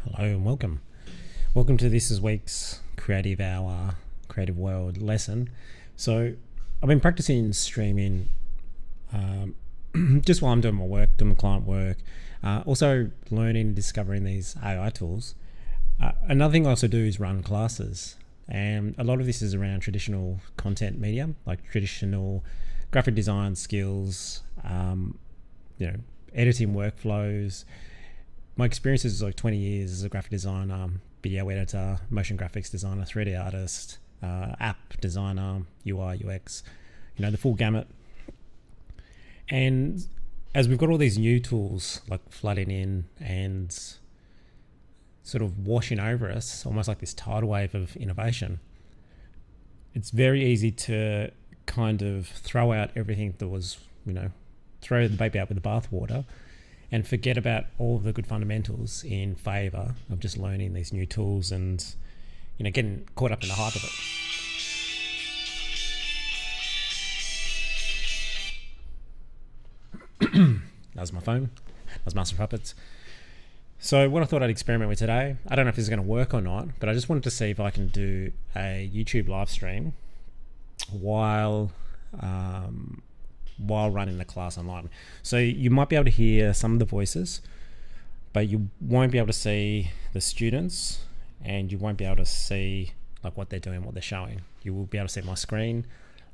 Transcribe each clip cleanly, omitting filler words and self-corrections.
Hello and welcome. Welcome to this week's Creative Hour, Creative World lesson. So I've been practicing streaming just while I'm doing my work, doing my client work, also learning and discovering these AI tools. Another thing I also do is run classes, and a lot of this is around traditional content media, like traditional graphic design skills, editing workflows. My experience is like 20 years as a graphic designer, video editor, motion graphics designer, 3D artist, app designer, UI, UX, the full gamut. And as we've got all these new tools like flooding in and sort of washing over us, almost like this tidal wave of innovation, it's very easy to kind of throw out everything that was, throw the baby out with the bathwater and forget about all of the good fundamentals in favor of just learning these new tools and, getting caught up in the hype of it. That was my phone. That was Master Puppets. So what I thought I'd experiment with today, I don't know if this is going to work or not, but I just wanted to see if I can do a YouTube live stream while running the class online. So you might be able to hear some of the voices, but you won't be able to see the students, and you won't be able to see like what they're doing, what they're showing. You will be able to see my screen,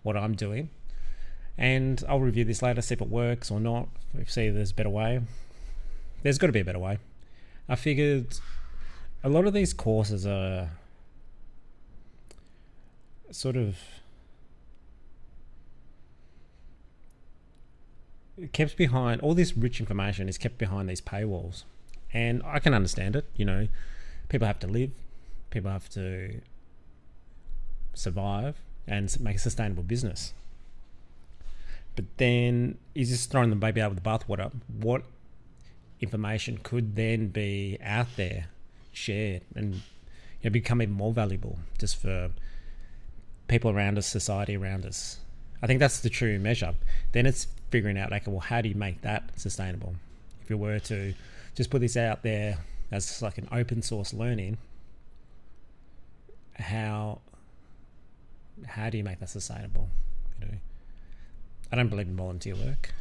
what I'm doing, and I'll review this later, see if it works or not. If see there's a better way. There's got to be a better way. I figured a lot of these courses are sort of kept behind, all this rich information is kept behind these paywalls, and I can understand it. People have to live, people have to survive and make a sustainable business. But then is just throwing the baby out with the bathwater. What information could then be out there, shared, and become even more valuable just for people around us, society around us? I think that's the true measure. Then it's figuring out, okay, well, how do you make that sustainable? If you were to just put this out there as like an open source learning, how do you make that sustainable? I don't believe in volunteer work.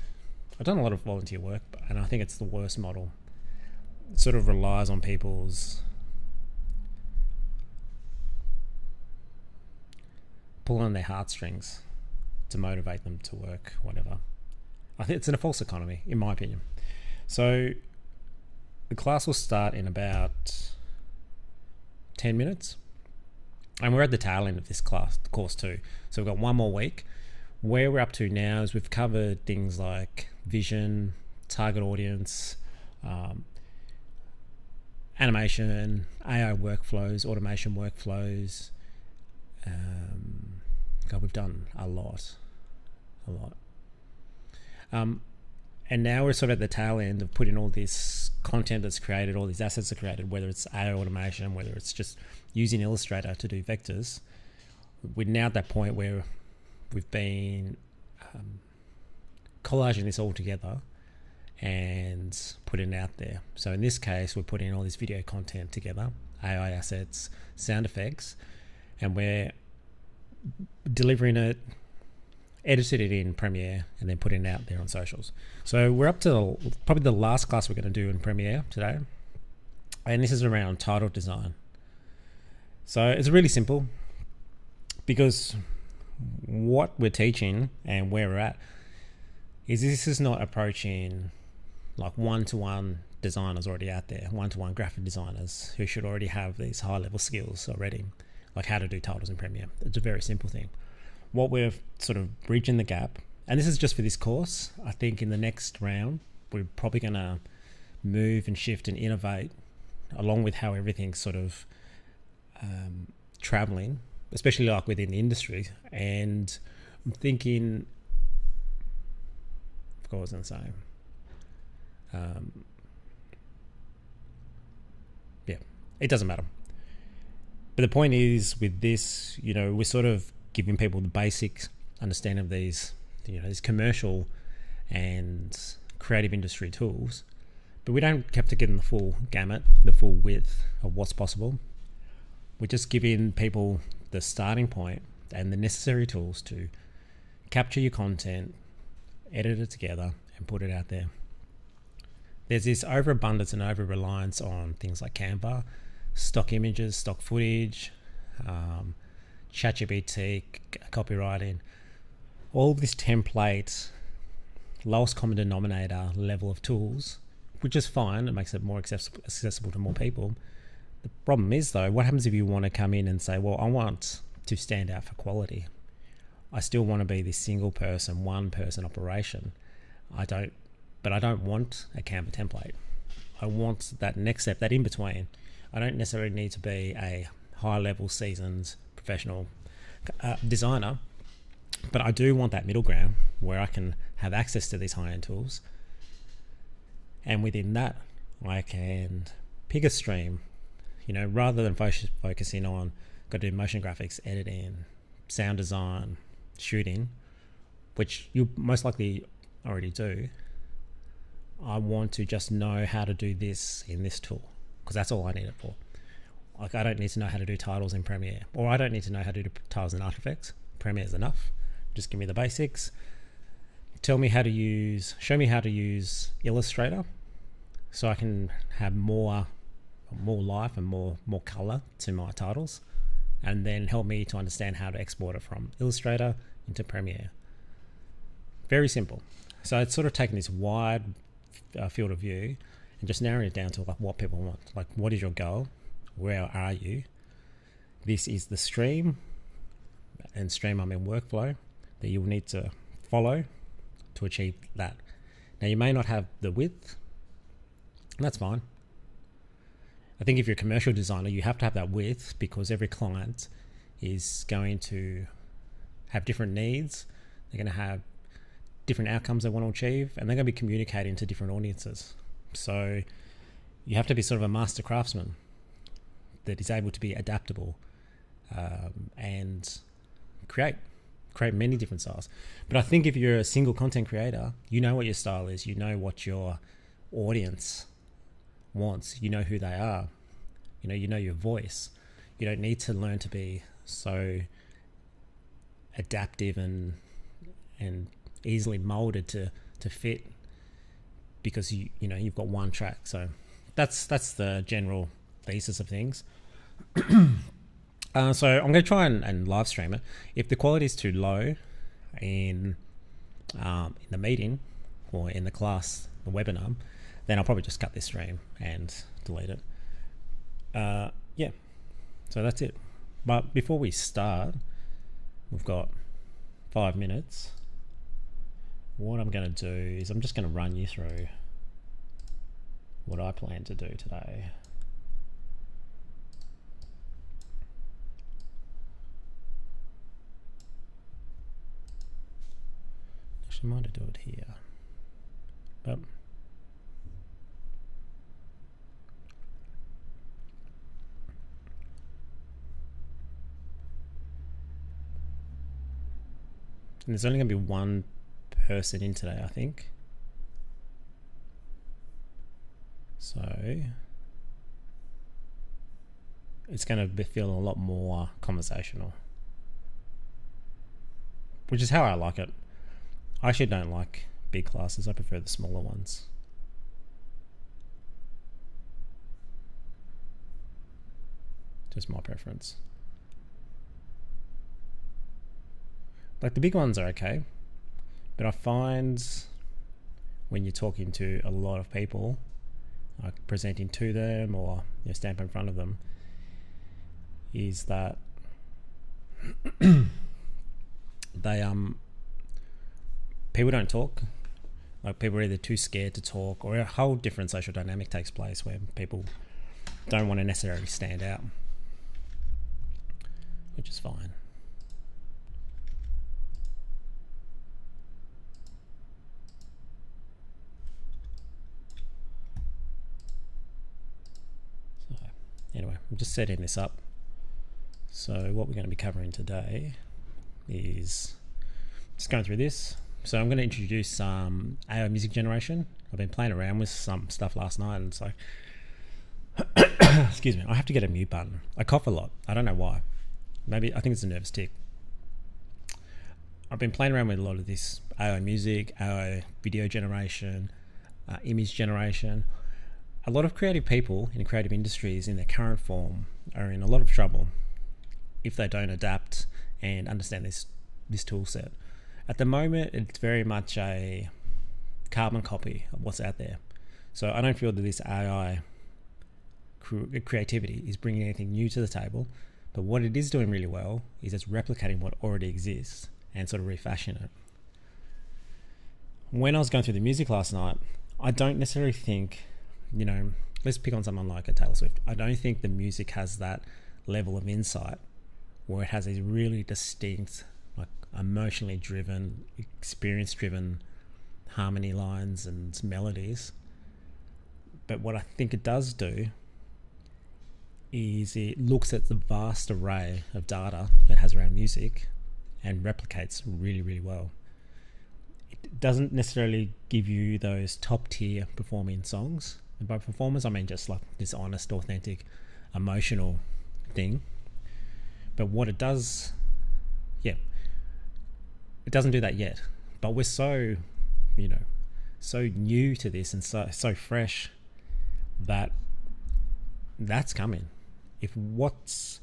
I've done a lot of volunteer work, and I think it's the worst model. It sort of relies on people's pulling on their heartstrings to motivate them to work, whatever. I think it's in a false economy, in my opinion. So the class will start in about 10 minutes, and we're at the tail end of this course too. So we've got one more week. Where we're up to now is we've covered things like vision, target audience, animation, AI workflows, automation workflows. God, we've done a lot. And now we're sort of at the tail end of putting all this content that's created, all these assets are created, whether it's AI automation, whether it's just using Illustrator to do vectors. We're now at that point where we've been collaging this all together and putting it out there. So in this case, we're putting all this video content together, AI assets, sound effects, and we're delivering it, edited it in Premiere, and then putting it out there on socials. So we're up to probably the last class we're going to do in Premiere today, and this is around title design. So it's really simple, because what we're teaching and where we're at is this is not approaching like one-to-one designers already out there, one-to-one graphic designers who should already have these high-level skills already, like how to do titles in Premiere. It's a very simple thing. What we're sort of bridging the gap, and this is just for this course, I think in the next round we're probably going to move and shift and innovate along with how everything's sort of traveling, especially like within the industry. And I'm thinking, I forgot what I was going to say. It doesn't matter. But the point is, with this, we're sort of giving people the basic understanding of these, these commercial and creative industry tools. But we don't have to get in the full gamut, the full width of what's possible. We're just giving people the starting point and the necessary tools to capture your content, edit it together, and put it out there. There's this overabundance and over-reliance on things like Canva, stock images, stock footage, ChatGPT, copywriting, all of this template, lowest common denominator level of tools, which is fine. It makes it more accessible to more people. The problem is, though, what happens if you want to come in and say, well, I want to stand out for quality. I still want to be this single person, one person operation. I don't want a Canva template. I want that next step, that in between. I don't necessarily need to be a high level seasoned professional designer, but I do want that middle ground where I can have access to these high-end tools. And within that, I can pick a stream, rather than focusing on got to do motion graphics, editing, sound design, shooting, which you most likely already do. I want to just know how to do this in this tool, because that's all I need it for. Like, I don't need to know how to do titles in Premiere, or I don't need to know how to do titles in After Effects. Premiere is enough. Just give me the basics. Show me how to use Illustrator, so I can have more life and more color to my titles, and then help me to understand how to export it from Illustrator into Premiere. Very simple. So it's sort of taking this wide field of view and just narrowing it down to like what people want. Like, what is your goal? Where are you? This is the stream, and stream I mean workflow, that you'll need to follow to achieve that. Now, you may not have the width, and that's fine. I think if you're a commercial designer, you have to have that width, because every client is going to have different needs. They're going to have different outcomes they want to achieve, and they're going to be communicating to different audiences. So you have to be sort of a master craftsman that is able to be adaptable and create many different styles. But I think if you're a single content creator, you know what your style is, you know what your audience wants, you know who they are, you know your voice. You don't need to learn to be so adaptive and easily molded to fit, because you've got one track. So that's the general thesis of things. So I'm going to try and live stream it. If the quality is too low in the meeting or in the class, the webinar, then I'll probably just cut this stream and delete it. Yeah, so that's it. But before we start, we've got 5 minutes. What I'm going to do is I'm just going to run you through what I plan to do today. Actually, I might do it here. But and there's only going to be one person in today, I think. So it's going to feel a lot more conversational, which is how I like it. I actually don't like big classes. I prefer the smaller ones. Just my preference. Like, the big ones are okay, but I find when you're talking to a lot of people, like presenting to them or stand in front of them, is that people don't talk. Like, people are either too scared to talk, or a whole different social dynamic takes place where people don't want to necessarily stand out, which is fine. Anyway, I'm just setting this up. So what we're going to be covering today is just going through this, So I'm going to introduce some AI music generation. I've been playing around with some stuff last night, and it's like, excuse me, I have to get a mute button. I cough a lot. I don't know why. Maybe I think it's a nervous tick. I've been playing around with a lot of this AI music, AI video generation, image generation. A lot of creative people in creative industries in their current form are in a lot of trouble if they don't adapt and understand this tool set. At the moment, it's very much a carbon copy of what's out there. So I don't feel that this AI creativity is bringing anything new to the table, but what it is doing really well is it's replicating what already exists and sort of refashioning it. When I was going through the music last night, I don't necessarily think, let's pick on someone like a Taylor Swift. I don't think the music has that level of insight where it has these really distinct, like emotionally driven, experience driven harmony lines and melodies. But what I think it does do is it looks at the vast array of data it has around music and replicates really, really well. It doesn't necessarily give you those top tier performing songs. And by performers, I mean just like this honest, authentic, emotional thing. But what it does, it doesn't do that yet. But we're so, so new to this and so fresh that that's coming. If what's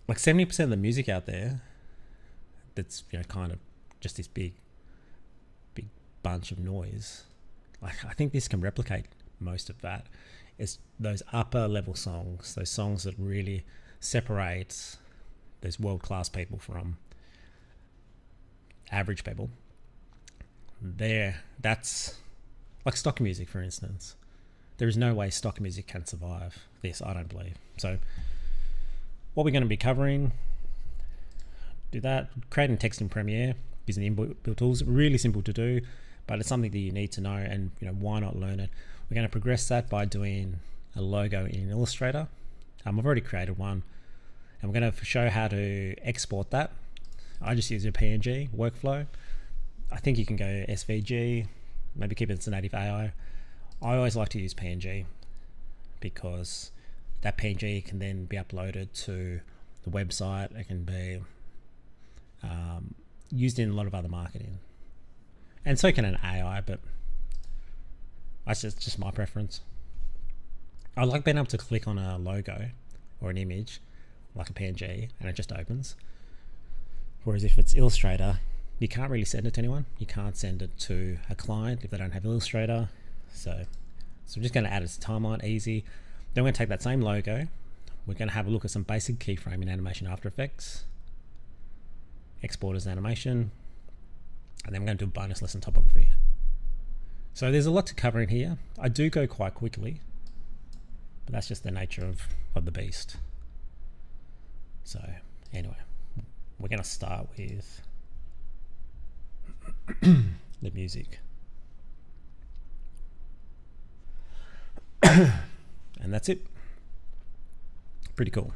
like 70% of the music out there that's kind of just this big bunch of noise, like I think this can replicate most of that. It's those upper level songs, those songs that really separate those world-class people from average people. That's like stock music, for instance. There is no way stock music can survive this, I don't believe. So what we're going to be covering, do that, creating text in Premiere using the inbuilt tools, really simple to do, but it's something that you need to know, and why not learn it? We're going to progress that by doing a logo in Illustrator. I've already created one, and we're going to show how to export that. I just use a PNG workflow. I think you can go SVG, maybe keep it as a native AI. I always like to use PNG because that PNG can then be uploaded to the website. It can be used in a lot of other marketing, and so can an AI, but that's just my preference. I like being able to click on a logo or an image like a PNG and it just opens. Whereas if it's Illustrator, you can't really send it to anyone. You can't send it to a client if they don't have Illustrator. So I'm just going to add it to timeline, easy. Then we're going to take that same logo. We're going to have a look at some basic keyframing animation After Effects, export as an animation, and then we're going to do a bonus lesson topography. So there's a lot to cover in here. I do go quite quickly, but that's just the nature of the beast. So anyway, we're going to start with the music. And that's it. Pretty cool.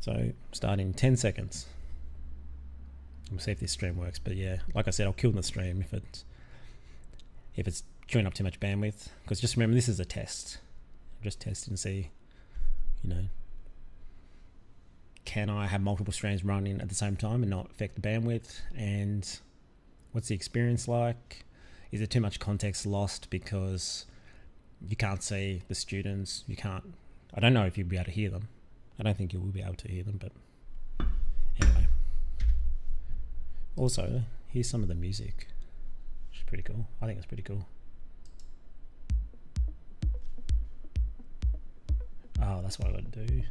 So start in 10 seconds. We'll see if this stream works, but yeah, like I said, I'll kill the stream if it's chewing up too much bandwidth, because just remember, this is a test. Just test and see, can I have multiple streams running at the same time and not affect the bandwidth? And what's the experience like? Is there too much context lost because you can't see the students? I don't know if you'll be able to hear them. I don't think you will be able to hear them, but anyway. Also, here's some of the music, which is pretty cool. I think it's pretty cool. Oh, that's what I got to do.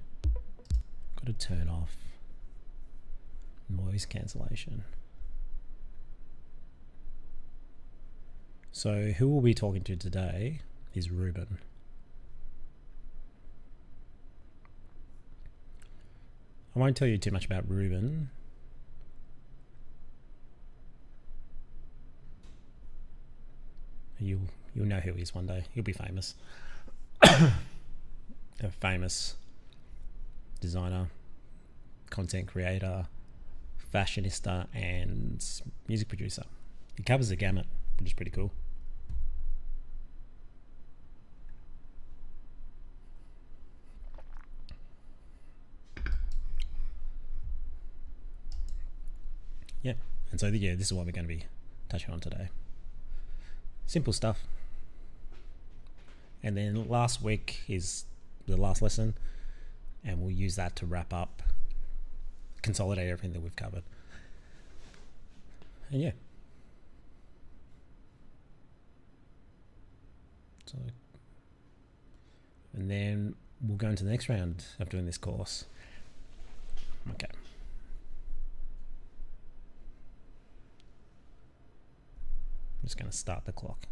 Got to turn off noise cancellation. So who we'll be talking to today is Ruben. I won't tell you too much about Ruben. You'll know who he is one day. He'll be famous. A famous designer, content creator, fashionista, and music producer. He covers the gamut, which is pretty cool. Yeah, and so this is what we're going to be touching on today. Simple stuff. And then last week is the last lesson, and we'll use that to wrap up, consolidate everything that we've covered. And yeah. So, and then we'll go into the next round of doing this course. Okay. I'm just going to start the clock.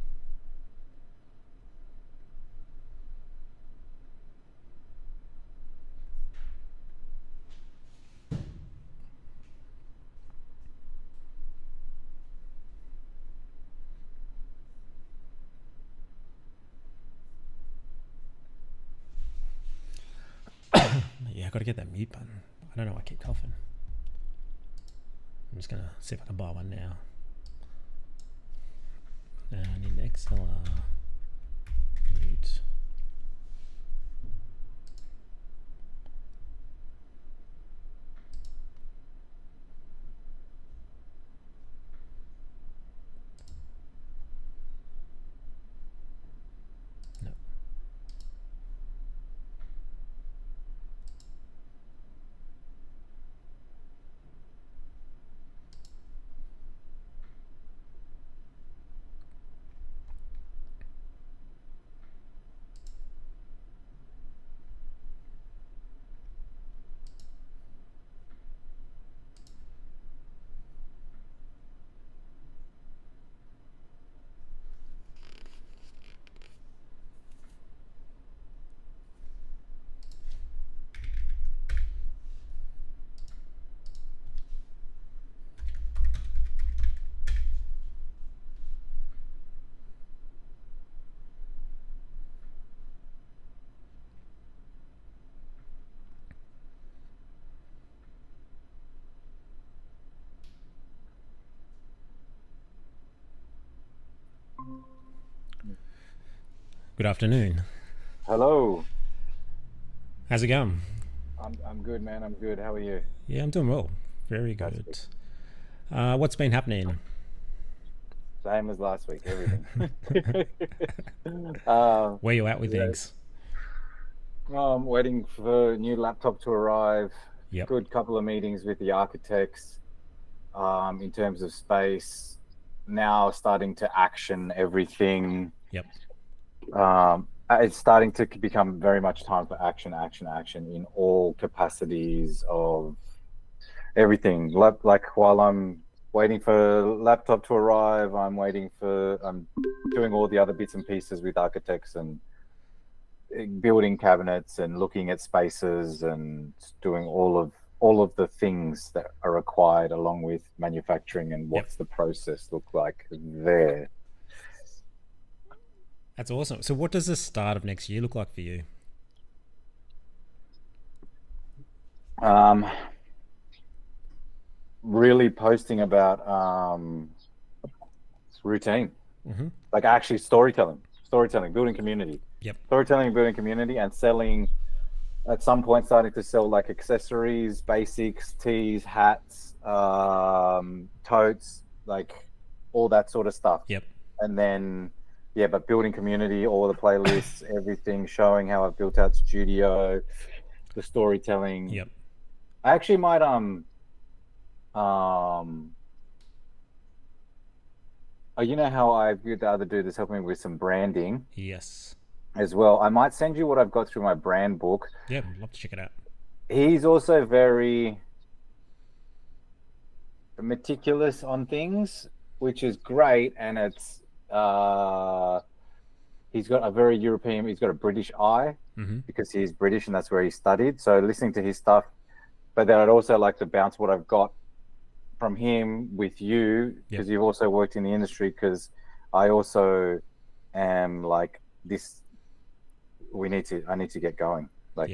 Yeah, I got to get that mute button. I don't know why I keep coughing. I'm just going to see if I can buy one now. I need an XLR mute. No. Good afternoon. Hello. How's it going? I'm good, man. I'm good. How are you? Yeah, I'm doing well. Very good. What's been happening? Same as last week. Everything. Where you at with things? I'm waiting for a new laptop to arrive. Yep. Good couple of meetings with the architects. In terms of space, now starting to action everything. Yep. It's starting to become very much time for action in all capacities of everything. Like while I'm waiting for laptop to arrive, I'm doing all the other bits and pieces with architects and building cabinets and looking at spaces and doing all of the things that are required along with manufacturing and what's the process look like there. That's awesome. So what does the start of next year look like for you? Really posting about routine, like actually storytelling, building community. Yep. Storytelling, building community, and selling. At some point, starting to sell like accessories, basics, tees, hats, totes, like all that sort of stuff. Yep. And then, but building community, all the playlists, everything, showing how I've built out studio, the storytelling. Yep. I actually might you know how I've got the other dude that's helping me with some branding. Yes. As well. I might send you what I've got through my brand book. Yeah, I'd love to check it out. He's also very meticulous on things, which is great. And it's he's got a very European, he's got a British eye because he's British and that's where he studied. So listening to his stuff, but then I'd also like to bounce what I've got from him with you because you've also worked in the industry, because I also am like this. I need to get going. Like,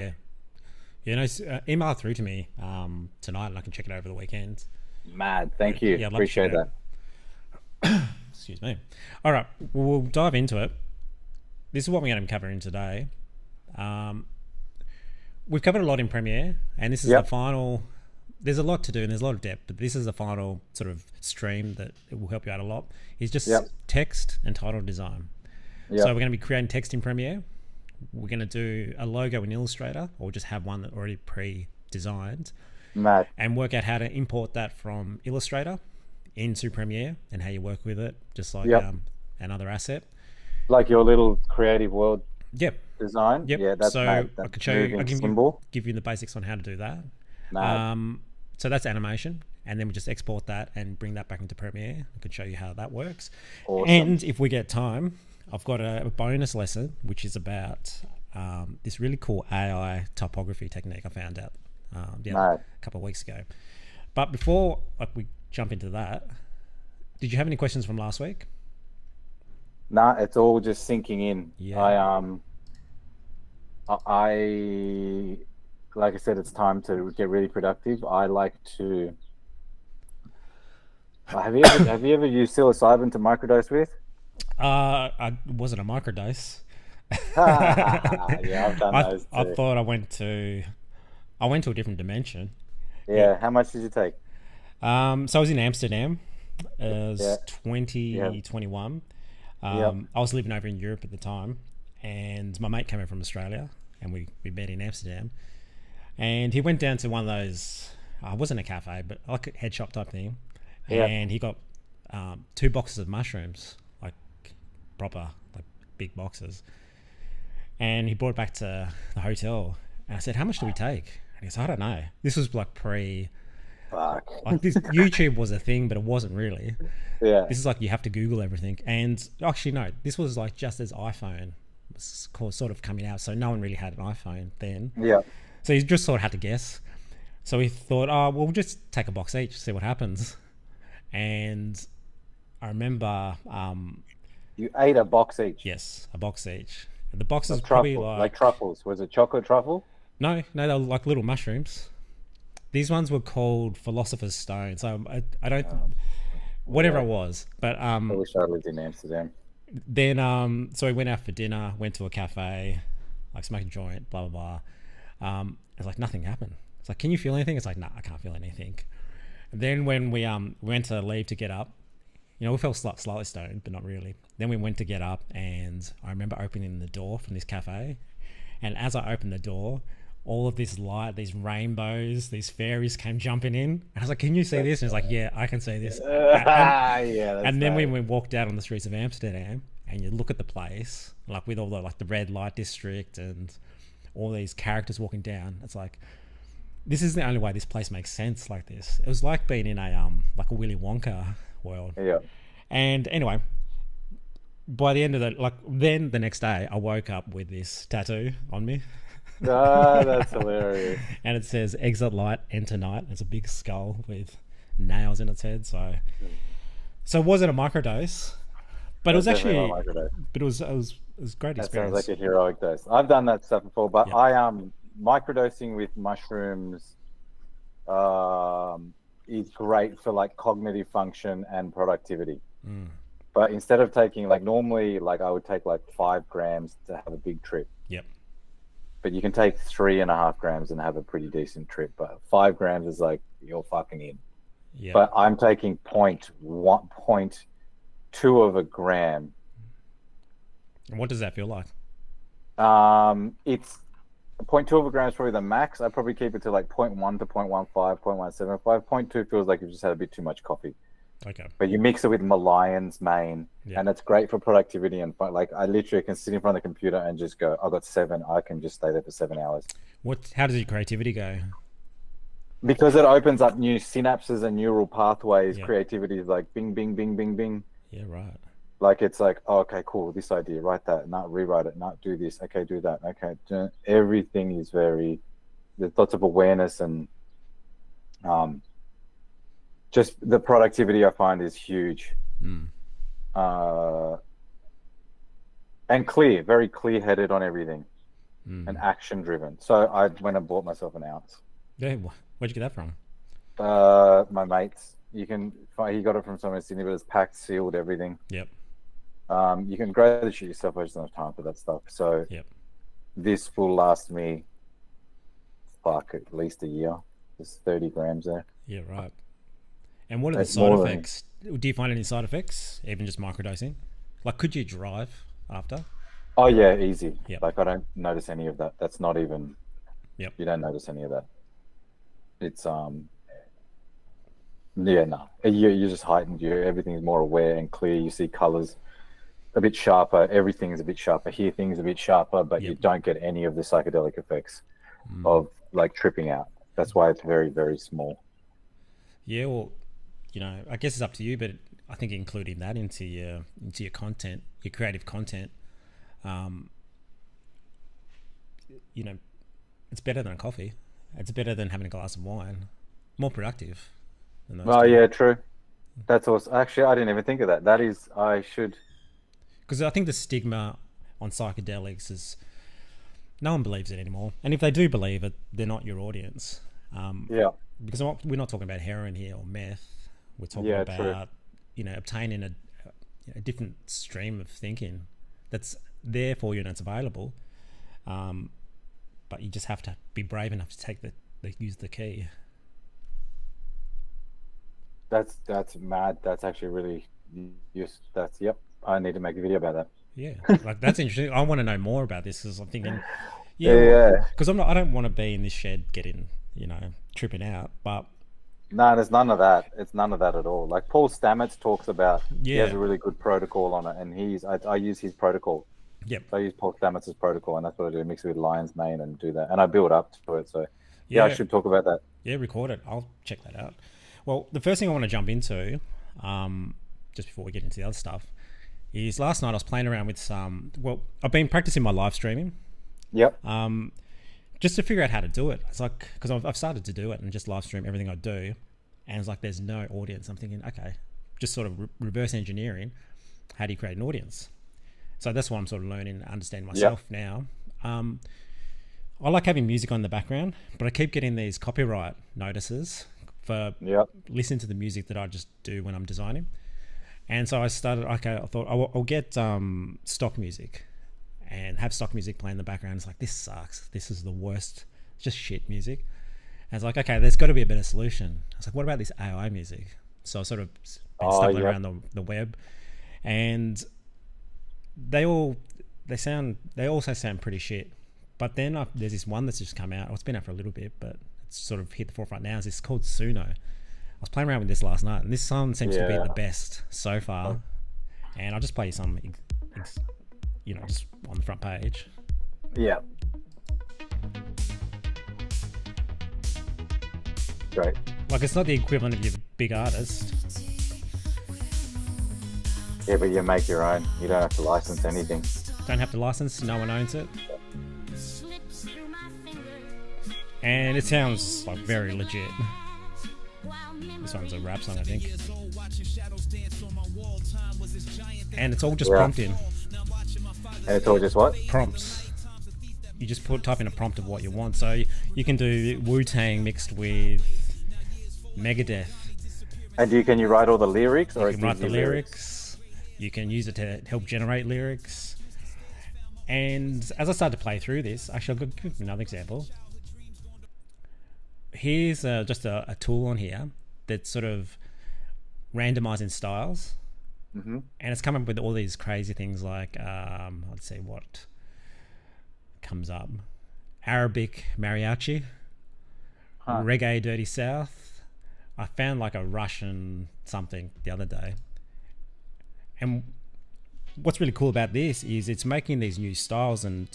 You know, email it through to me tonight, and I can check it over the weekend. Mad. Thank you. Yeah, I'd love to check Appreciate it out. that. Excuse me. All right, we'll dive into it. This is what we're going to be covering today. We've covered a lot in Premiere, and this is the final. There's a lot to do, and there's a lot of depth, but this is the final sort of stream that it will help you out a lot. Is just text and title design. So we're going to be creating text in Premiere. We're going to do a logo in Illustrator, or just have one that already pre-designed. Mad. And work out how to import that from Illustrator into Premiere and how you work with it, just like another asset. Like your little creative world design. Yep. Yeah, that's so mad. I could show you, I can give you the basics on how to do that. So that's animation, and then we just export that and bring that back into Premiere. I could show you how that works. Awesome. And if we get time, I've got a bonus lesson, which is about this really cool AI typography technique I found out a couple of weeks ago. But before we jump into that, did you have any questions from last week? Nah, it's all just sinking in. Yeah. I like I said, it's time to get really productive. I like to. Have you ever used psilocybin to microdose with? Was it a microdose? Yeah, I've done those too. I thought I went to a different dimension. Yeah. How much did you take? So I was in Amsterdam. It was 2021. I was living over in Europe at the time, and my mate came over from Australia, and we met in Amsterdam. And he went down to one of those, it wasn't a cafe, but like a head shop type thing. And he got 2 boxes of mushrooms, like proper, like big boxes. And he brought it back to the hotel. And I said, how much do we take? And he goes, I don't know. This was like like this YouTube was a thing, but it wasn't really. Yeah. This is like you have to Google everything. And actually, no, this was like just as iPhone was sort of coming out. So no one really had an iPhone then. Yeah. So he just sort of had to guess. So he thought, we'll just take a box each, see what happens. And I remember... you ate a box each? Yes, a box each. And the box is probably truffle, like truffles. Was it chocolate truffle? No, they were like little mushrooms. These ones were called Philosopher's Stone. So I don't... whatever it was. But I wish I lived in Amsterdam. Then, so we went out for dinner, went to a cafe, like smoked a joint, blah, blah, blah. It's like nothing happened. It's like, can you feel anything? It's like, nah, I can't feel anything. And then when we went to leave to get up, we felt slightly stoned, but not really. Then we went to get up, and I remember opening the door from this cafe. And as I opened the door, all of this light, these rainbows, these fairies came jumping in. And I was like, can you see this? And it's like, yeah, I can see this. And then when we walked out on the streets of Amsterdam, and you look at the place, like with all the red light district and all these characters walking down, it's like, this is the only way this place makes sense like this. It was like being in a like a Willy Wonka world. Yeah. And anyway, by the end of then the next day, I woke up with this tattoo on me. That's hilarious. And it says exit light, enter night. It's a big skull with nails in its head. So it wasn't a microdose, but it was actually but it was a great experience. That sounds like a heroic dose. I've done that stuff before, but I microdosing with mushrooms is great for like cognitive function and productivity. But instead of taking normally I would take 5 grams to have a big trip. Yep. But you can take 3.5 grams and have a pretty decent trip. But 5 grams is like you're fucking in. Yeah. But I'm taking 0.2 of a gram. And what does that feel like? It's 0.2 of a gram is probably the max. I probably keep it to 0.1 to 0.15, 0.175. 0.2 feels like you've just had a bit too much coffee. Okay. But you mix it with lion's mane, and it's great for productivity. And I literally can sit in front of the computer and just go, I've got 7. I can just stay there for 7 hours. How does your creativity go? Because it opens up new synapses and neural pathways. Creativity is like bing, bing, bing, bing, bing. Yeah, right. It's like, oh, okay, cool. This idea, write that, not rewrite it, not do this. Okay, do that. Okay, everything is there's lots of awareness and just the productivity I find is huge. And very clear-headed on everything. and action driven. So I went and bought myself an ounce. Yeah, where'd you get that from? My mates, you can find, he got it from somewhere in Sydney, but it's packed, sealed, everything. Yep. You can grow the shit yourself. I just don't have time for that stuff. So Yep. this will last me, at least a year. There's 30 grams there. Yeah, right. And what are the It's side more than- effects? Do you find any side effects, even just microdosing? Like, could you drive after? Oh yeah, easy. Yep. Like I don't notice any of that. That's not even. Yep. You don't notice any of that. It's Yeah, no. You're just heightened. Everything's more aware and clear. You see colors a bit sharper. Everything's a bit sharper. Hear things a bit sharper, but you don't get any of the psychedelic effects of like tripping out. That's why it's very, very small. Yeah, well, I guess it's up to you, but I think including that into your content, your creative content, it's better than a coffee. It's better than having a glass of wine. More productive. Oh yeah, true. That's awesome. Actually, I didn't even think of that. I should. Because I think the stigma on psychedelics is no one believes it anymore, and if they do believe it, they're not your audience. Yeah. Because we're not talking about heroin here or meth. We're talking about obtaining a different stream of thinking that's there for you and it's available. But you just have to be brave enough to use the key. That's mad. That's actually really yep. I need to make a video about that. Yeah, like that's interesting. I want to know more about this because I'm thinking, because I don't want to be in this shed getting tripping out. But no, there's none of that. It's none of that at all. Like Paul Stamets talks about, he has a really good protocol on it, and I use his protocol. Yep. So I use Paul Stamets' protocol, and that's what I do. Mix it with lion's mane and do that, and I build up to it. So yeah, I should talk about that. Yeah, record it. I'll check that out. Well, the first thing I want to jump into, just before we get into the other stuff, is last night I was playing around with some. Well, I've been practicing my live streaming. Yep. Just to figure out how to do it. It's like, because I've started to do it and just live stream everything I do, and it's like there's no audience. I'm thinking, okay, just sort of reverse engineering. How do you create an audience? So that's what I'm sort of learning and understanding myself now. I like having music on in the background, but I keep getting these copyright notices for listening to the music that I just do when I'm designing. And so I started, I thought I'll get stock music and have stock music play in the background. It's like, this sucks. This is the worst. It's just shit music. And it's like, okay, there's got to be a better solution. I was like, what about this AI music? So I sort of been stumbling around the web, and they also sound pretty shit. But then there's this one that's just come out. It's been out for a little bit, but it's sort of hit the forefront now. It's called Suno. I was playing around with this last night, and this song seems to be the best so far. And I'll just play you some, just on the front page. Yeah. Great. Like, it's not the equivalent of your big artist. Yeah, but you make your own. You don't have to license anything. Don't have to license. No one owns it. And it sounds like very legit. This one's a rap song, I think. And it's all just prompting. And it's all just what? Prompts. You just type in a prompt of what you want. So you can do Wu-Tang mixed with Megadeth. And can you write all the lyrics? Or you can write the lyrics. You can use it to help generate lyrics. And as I started to play through this, actually I'll give another example. Here's just a tool on here that's sort of randomizing styles, and it's come up with all these crazy things like let's see what comes up: Arabic mariachi, reggae dirty south. I found like a Russian something the other day, and what's really cool about this is it's making these new styles and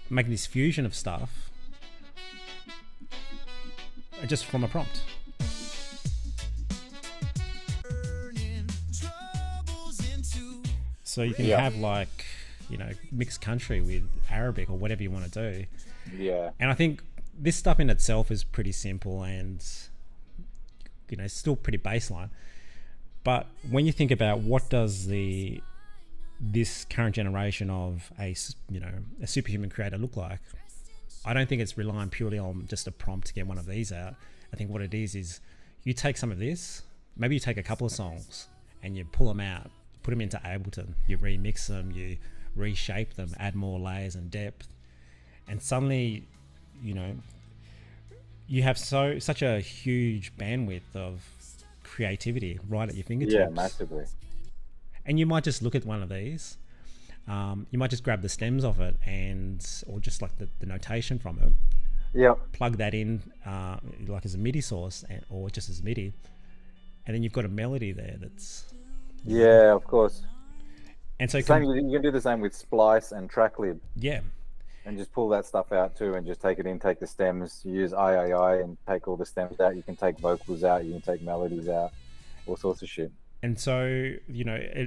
making this fusion of stuff just from a prompt. So you can have like, mixed country with Arabic or whatever you want to do. Yeah. And I think this stuff in itself is pretty simple and, still pretty baseline. But when you think about what does the this current generation of a superhuman creator look like, I don't think it's relying purely on just a prompt to get one of these out. I think what it is you take some of this, maybe you take a couple of songs and you pull them out, put them into Ableton, you remix them, you reshape them, add more layers and depth, and suddenly, you have such a huge bandwidth of creativity right at your fingertips. Yeah, massively. And you might just look at one of these. You might just grab the stems of it or just like the notation from it. Yeah. Plug that in like as a MIDI source or just as MIDI, and then you've got a melody there that's. Yeah, of course. And so you can do the same with Splice and Tracklib. Yeah. And just pull that stuff out too, and just take it in, take the stems, use III and take all the stems out. You can take vocals out, you can take melodies out, all sorts of shit. And so,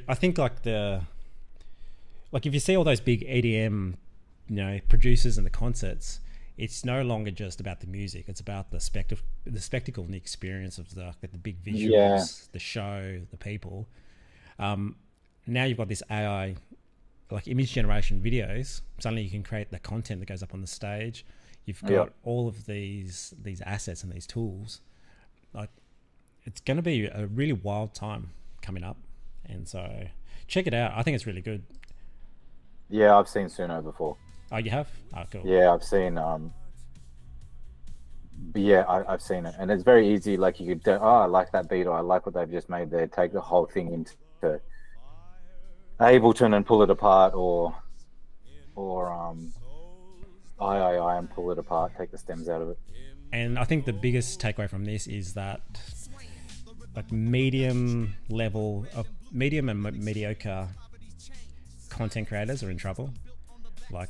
I think like if you see all those big EDM, producers and the concerts, it's no longer just about the music. It's about the spectacle and the experience of the big visuals, the show, the people. Now you've got this AI, like image generation videos. Suddenly you can create the content that goes up on the stage. You've got all of these assets and these tools. Like, it's going to be a really wild time coming up. And so check it out. I think it's really good. Yeah, I've seen Suno before. Oh, you have? Oh, cool. Yeah, I've seen I've seen it, and it's very easy. Like, you could I like that beat, or I like what they've just made there. Take the whole thing into Ableton and pull it apart, or III and pull it apart, take the stems out of it. And I think the biggest takeaway from this is that like medium and mediocre content creators are in trouble. Like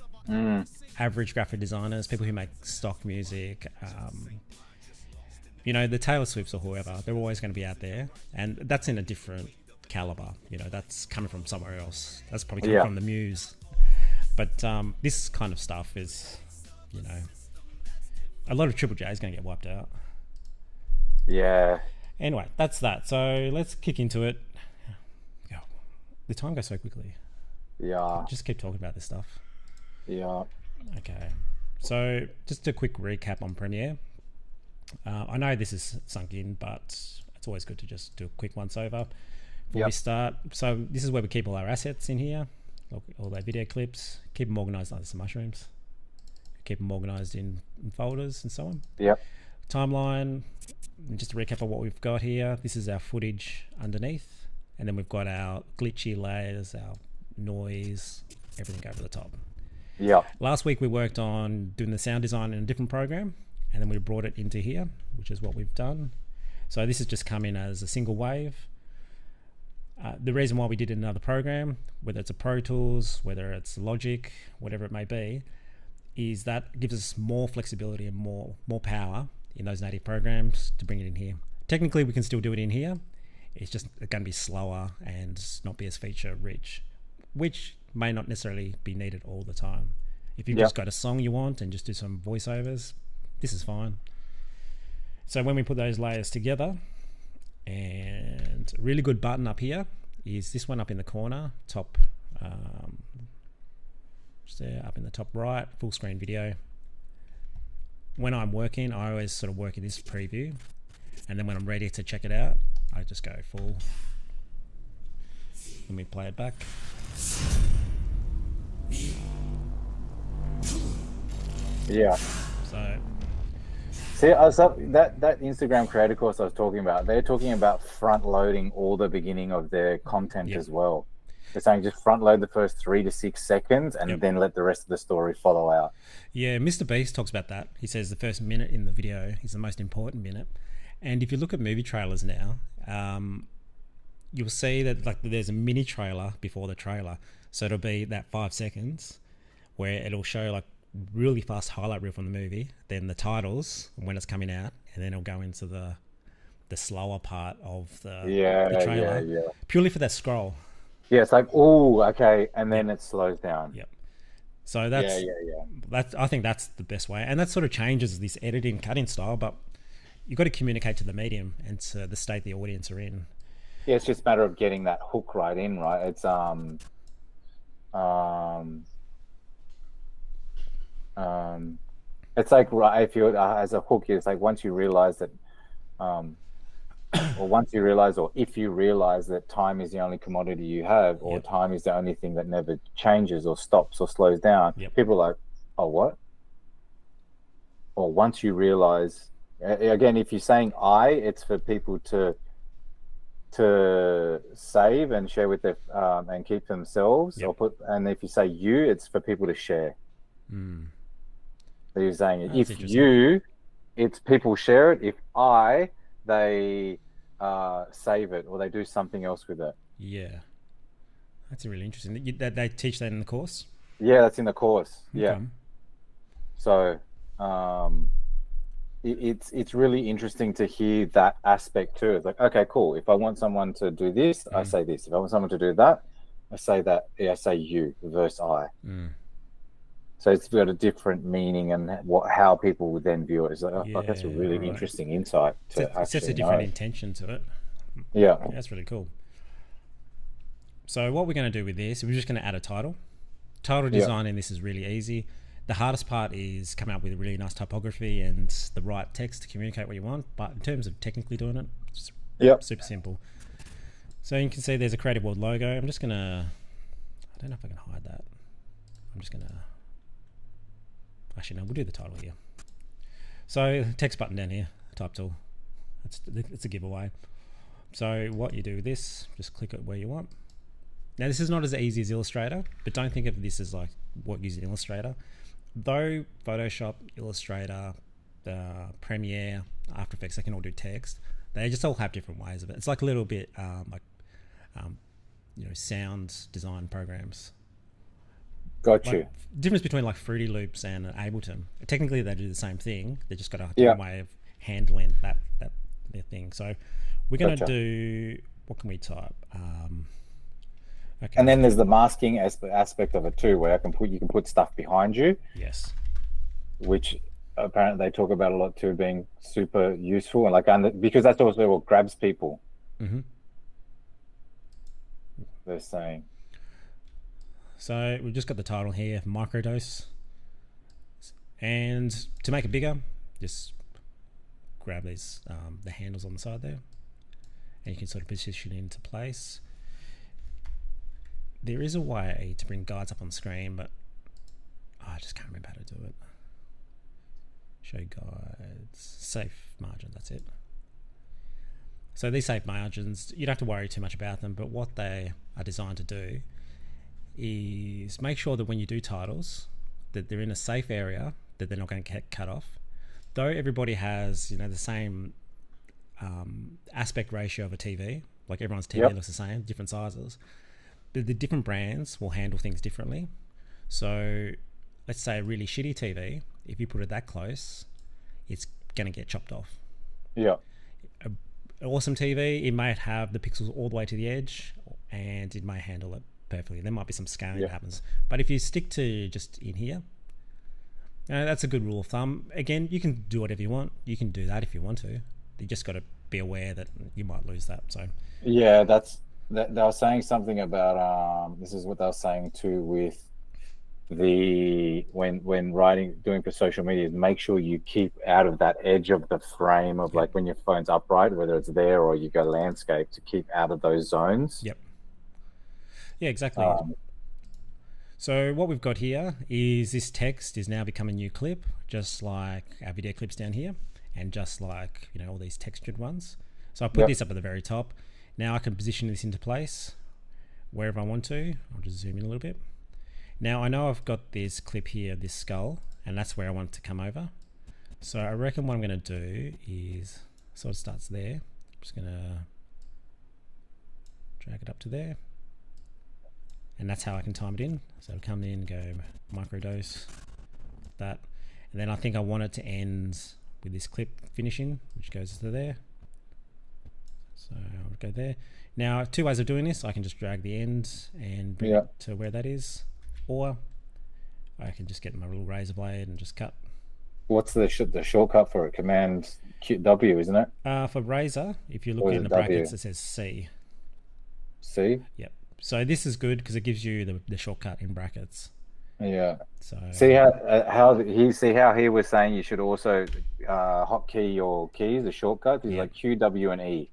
average graphic designers, people who make stock music, the Taylor Swifts or whoever, they're always going to be out there, and that's in a different caliber. That's coming from somewhere else. That's probably coming from the Muse. But this kind of stuff is, a lot of Triple J is going to get wiped out. Yeah. Anyway, that's that. So let's kick into it. The time goes so quickly. Yeah. Just keep talking about this stuff. Yeah. Okay. So just a quick recap on Premiere. I know this is sunk in, but it's always good to just do a quick once over before we start. So this is where we keep all our assets in here, all our video clips, keep them organized like some mushrooms, keep them organized in folders and so on. Yep. Timeline, and just to recap of what we've got here, this is our footage underneath, and then we've got our glitchy layers, our noise, everything over the top. Yeah. Last week we worked on doing the sound design in a different program, and then we brought it into here, which is what we've done. So this has just come in as a single wave. The reason why we did it in another program, whether it's a Pro Tools, whether it's Logic, whatever it may be, is that gives us more flexibility and more power in those native programs to bring it in here. Technically we can still do it in here. It's just going to be slower and not be as feature rich, which may not necessarily be needed all the time. If you've just got a song you want and just do some voiceovers, this is fine. So when we put those layers together, and a really good button up here is this one up in the corner, top, just there, up in the top right, full screen video. When I'm working, I always sort of work in this preview, and then when I'm ready to check it out, I just go full. Let me play it back. Yeah. So see, that Instagram creator course I was talking about, they're talking about front loading all the beginning of their content as well. They're saying just front load the first 3 to 6 seconds and then let the rest of the story follow out. Yeah, Mr. Beast talks about that. He says the first minute in the video is the most important minute. And if you look at movie trailers now, you'll see that like there's a mini trailer before the trailer. So it'll be that 5 seconds where it'll show like really fast highlight reel from the movie, then the titles when it's coming out, and then it'll go into the slower part of the trailer, purely for that scroll. Yeah, it's like, oh, okay, and then it slows down. Yep. So that's I think that's the best way, and that sort of changes this editing cutting style. But you've got to communicate to the medium and to the state the audience are in. Yeah, it's just a matter of getting that hook right in, right? It's um, um, it's like if you as a hook, it's like once you realize that, um, or once you realize, or if you realize that time is the only commodity you have, or Yep. time is the only thing that never changes or stops or slows down, Yep. people are like, oh, what? Or once you realize, again, if you're saying I, it's for people to save and share with their and keep themselves, Yep. or put. And if you say you, it's for people to share. Mm. So you're saying That's if interesting. you, it's people share it. If I, they save it or they do something else with it. Yeah. That's really interesting. That they teach that in the course. Yeah, that's in the course. Yeah. Okay. So um, it's really interesting to hear that aspect too. It's like, okay, cool. If I want someone to do this, I Mm. say this. If I want someone to do that, I say that. Yeah, I say you versus I. Mm. So it's got a different meaning and how people would then view it. It's like, oh, fuck, that's a Yeah. really Right. interesting insight to It sets a actually different know. intention to it. Yeah. Yeah, that's really cool. So what we're going to do with this, we're just going to add a title. Title Yeah. design in this is really easy. The hardest part is coming up with a really nice typography and the right text to communicate what you want. But in terms of technically doing it, it's Yep. super simple. So you can see there's a Creative World logo. I'm just going to, I don't know if I can hide that. I'm just going to, actually no, we'll do the title here. So text button down here, type tool. It's a giveaway. So what you do with this, just click it where you want. Now this is not as easy as Illustrator, but don't think of this as like what using Illustrator. Though Photoshop, Illustrator, Premiere, After Effects, they can all do text. They just all have different ways of it. It's like a little bit sound design programs. Got Like you. difference between like Fruity Loops and Ableton. Technically, they do the same thing. They just got a Yeah. different way of handling that their thing. So we're gonna Gotcha. do. What can we type? Okay. And then there's the masking aspect of it too, where you can put stuff behind you, Yes. which apparently they talk about a lot too, being super useful and because that's also what grabs people. Mm-hmm. They're saying. So we've just got the title here, microdose, and to make it bigger, just grab these the handles on the side there, and you can sort of position it into place. There is a way to bring guides up on screen, but I just can't remember how to do it. Show guides, safe margin, that's it. So these safe margins, you don't have to worry too much about them, but what they are designed to do is make sure that when you do titles, that they're in a safe area, that they're not going to get cut off. Though everybody has, the same aspect ratio of a TV, like everyone's TV Yep. looks the same, different sizes. But the different brands will handle things differently. So let's say a really shitty TV, if you put it that close, it's going to get chopped off. Yeah. An awesome TV, it may have the pixels all the way to the edge and it may handle it perfectly. There might be some scaling that happens. But if you stick to just in here, that's a good rule of thumb. Again, you can do whatever you want. You can do that if you want to. You just got to be aware that you might lose that. So Yeah, they were saying something about this is what they were saying too with the when writing doing for social media is make sure you keep out of that edge of the frame of like when your phone's upright, whether it's there or you go landscape, to keep out of those zones. Yep. Yeah, exactly. So what we've got here is this text is now become a new clip, just like our video clips down here, and just like all these textured ones. So I put this up at the very top. Now I can position this into place wherever I want to. I'll just zoom in a little bit. Now I know I've got this clip here, this skull, and that's where I want it to come over. So I reckon what I'm going to do is, so it starts there. I'm just going to drag it up to there. And that's how I can time it in. So I'll come in, go microdose, that. And then I think I want it to end with this clip finishing, which goes to there. So I'll go there. Now, two ways of doing this. I can just drag the end and bring it to where that is. Or I can just get my little razor blade and just cut. What's the shortcut for it? Command W, isn't it? For razor, if you look in the brackets, it says C. C? Yep. So this is good because it gives you the shortcut in brackets. Yeah. So See how he was saying you should also hotkey your keys, the shortcuts. He's yeah. like Q, W, and E.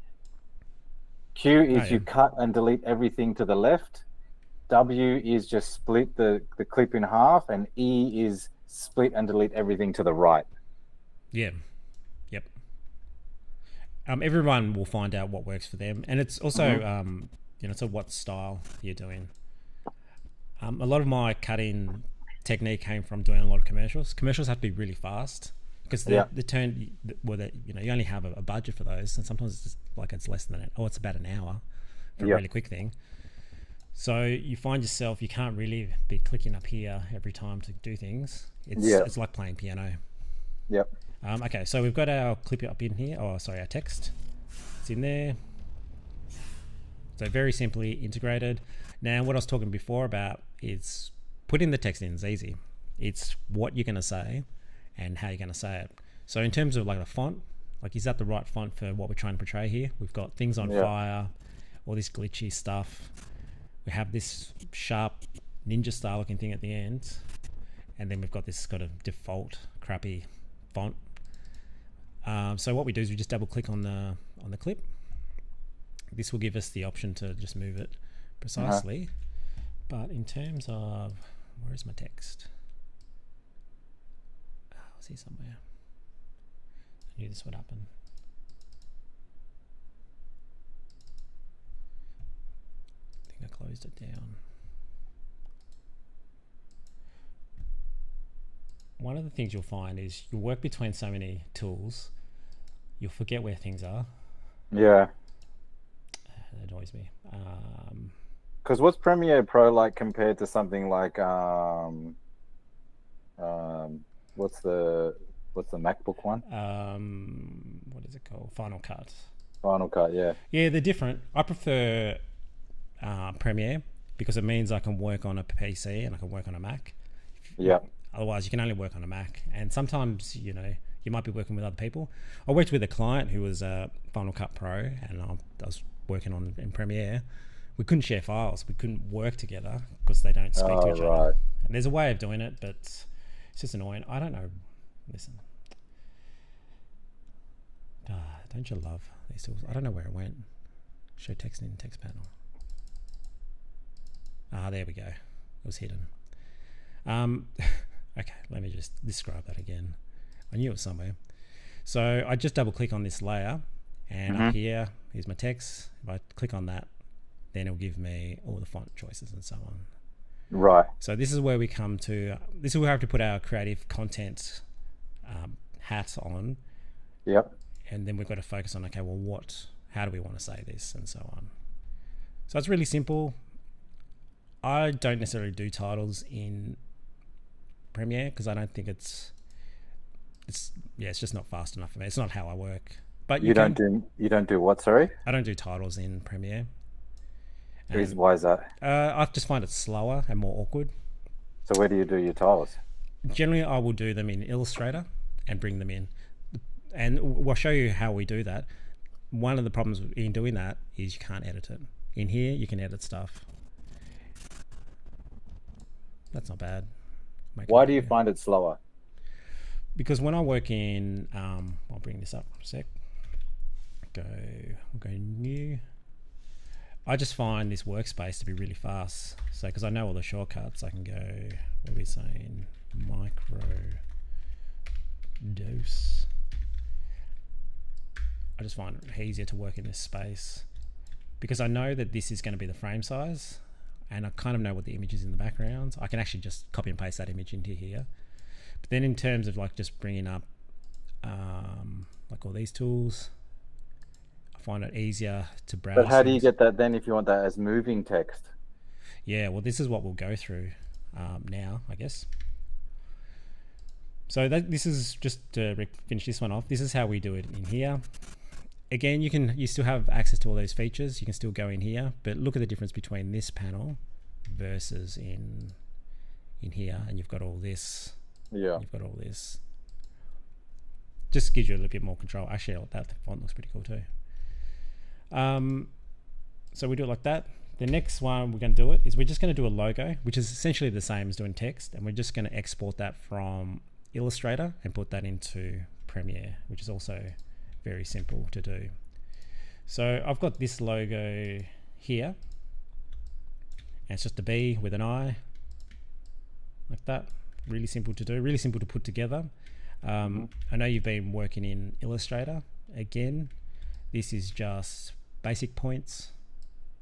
Q Oh is yeah. you cut and delete everything to the left. W is just split the clip in half, and E is split and delete everything to the right. Yeah. Yep. Everyone will find out what works for them, and it's also so what style you're doing. A lot of my cutting technique came from doing a lot of commercials. Commercials have to be really fast because the turn you only have a budget for those, and sometimes it's just like it's less than it's about an hour for a really quick thing. So you find yourself you can't really be clicking up here every time to do things. It's like playing piano. Yep. Okay, so we've got our clip up in here. Oh, sorry, our text. It's in there. So very simply integrated. Now, what I was talking before about is putting the text in is easy. It's what you're going to say and how you're going to say it. So in terms of like the font, like is that the right font for what we're trying to portray here? We've got things on fire, all this glitchy stuff. We have this sharp ninja style looking thing at the end. And then we've got this kind of default crappy font. So what we do is we just double click on the clip. This will give us the option to just move it precisely. But in terms of, where is my text? Oh, I see somewhere. I knew this would happen. I think I closed it down. One of the things you'll find is you'll work between so many tools, you'll forget where things are. Yeah. That annoys me. Because what's Premiere Pro like compared to something like what's the MacBook one? What is it called? Final Cut. Final Cut, yeah. Yeah, they're different. I prefer Premiere because it means I can work on a PC and I can work on a Mac. Yeah. Otherwise, you can only work on a Mac. And sometimes, you might be working with other people. I worked with a client who was Final Cut Pro, and I was working in Premiere. We couldn't share files. We couldn't work together because they don't speak to each other. And there's a way of doing it, but it's just annoying. I don't know. Listen. Don't you love these tools? I don't know where it went. Show text in text panel. There we go. It was hidden. Okay, let me just describe that again. I knew it was somewhere. So I just double click on this layer, and up here's my text. If I click on that, then it'll give me all the font choices and so on. Right. So this is where we come to, this is where we have to put our creative content hat on. Yep. And then we've got to focus on, okay, well, how do we want to say this and so on. So it's really simple. I don't necessarily do titles in Premiere because I don't think it's just not fast enough for me. It's not how I work. But you don't do what? Sorry, I don't do titles in Premiere. Why is that? I just find it slower and more awkward. So where do you do your titles? Generally, I will do them in Illustrator and bring them in, and we'll show you how we do that. One of the problems in doing that is you can't edit it. In here, you can edit stuff. That's not bad. Why do you find it slower? Because when I work in, I'll bring this up for a sec. We'll go new. I just find this workspace to be really fast. So, because I know all the shortcuts, I can go, what are we saying? Micro dose. I just find it easier to work in this space because I know that this is going to be the frame size, and I kind of know what the image is in the background. I can actually just copy and paste that image into here. But then in terms of like just bringing up like all these tools, I find it easier to browse. But how do you get that then if you want that as moving text? Yeah, well, this is what we'll go through now, I guess. So this is just to finish this one off. This is how we do it in here. Again, you still have access to all those features. You can still go in here, but look at the difference between this panel versus in here, and you've got all this. Yeah. You've got all this. Just gives you a little bit more control. Actually, that font looks pretty cool too. So we do it like that. The next one we're going to do it is we're just going to do a logo, which is essentially the same as doing text, and we're just going to export that from Illustrator and put that into Premiere, which is also very simple to do. So I've got this logo here, and it's just a B with an I, like that. Really simple to do, really simple to put together. I know you've been working in Illustrator. Again, this is just basic points,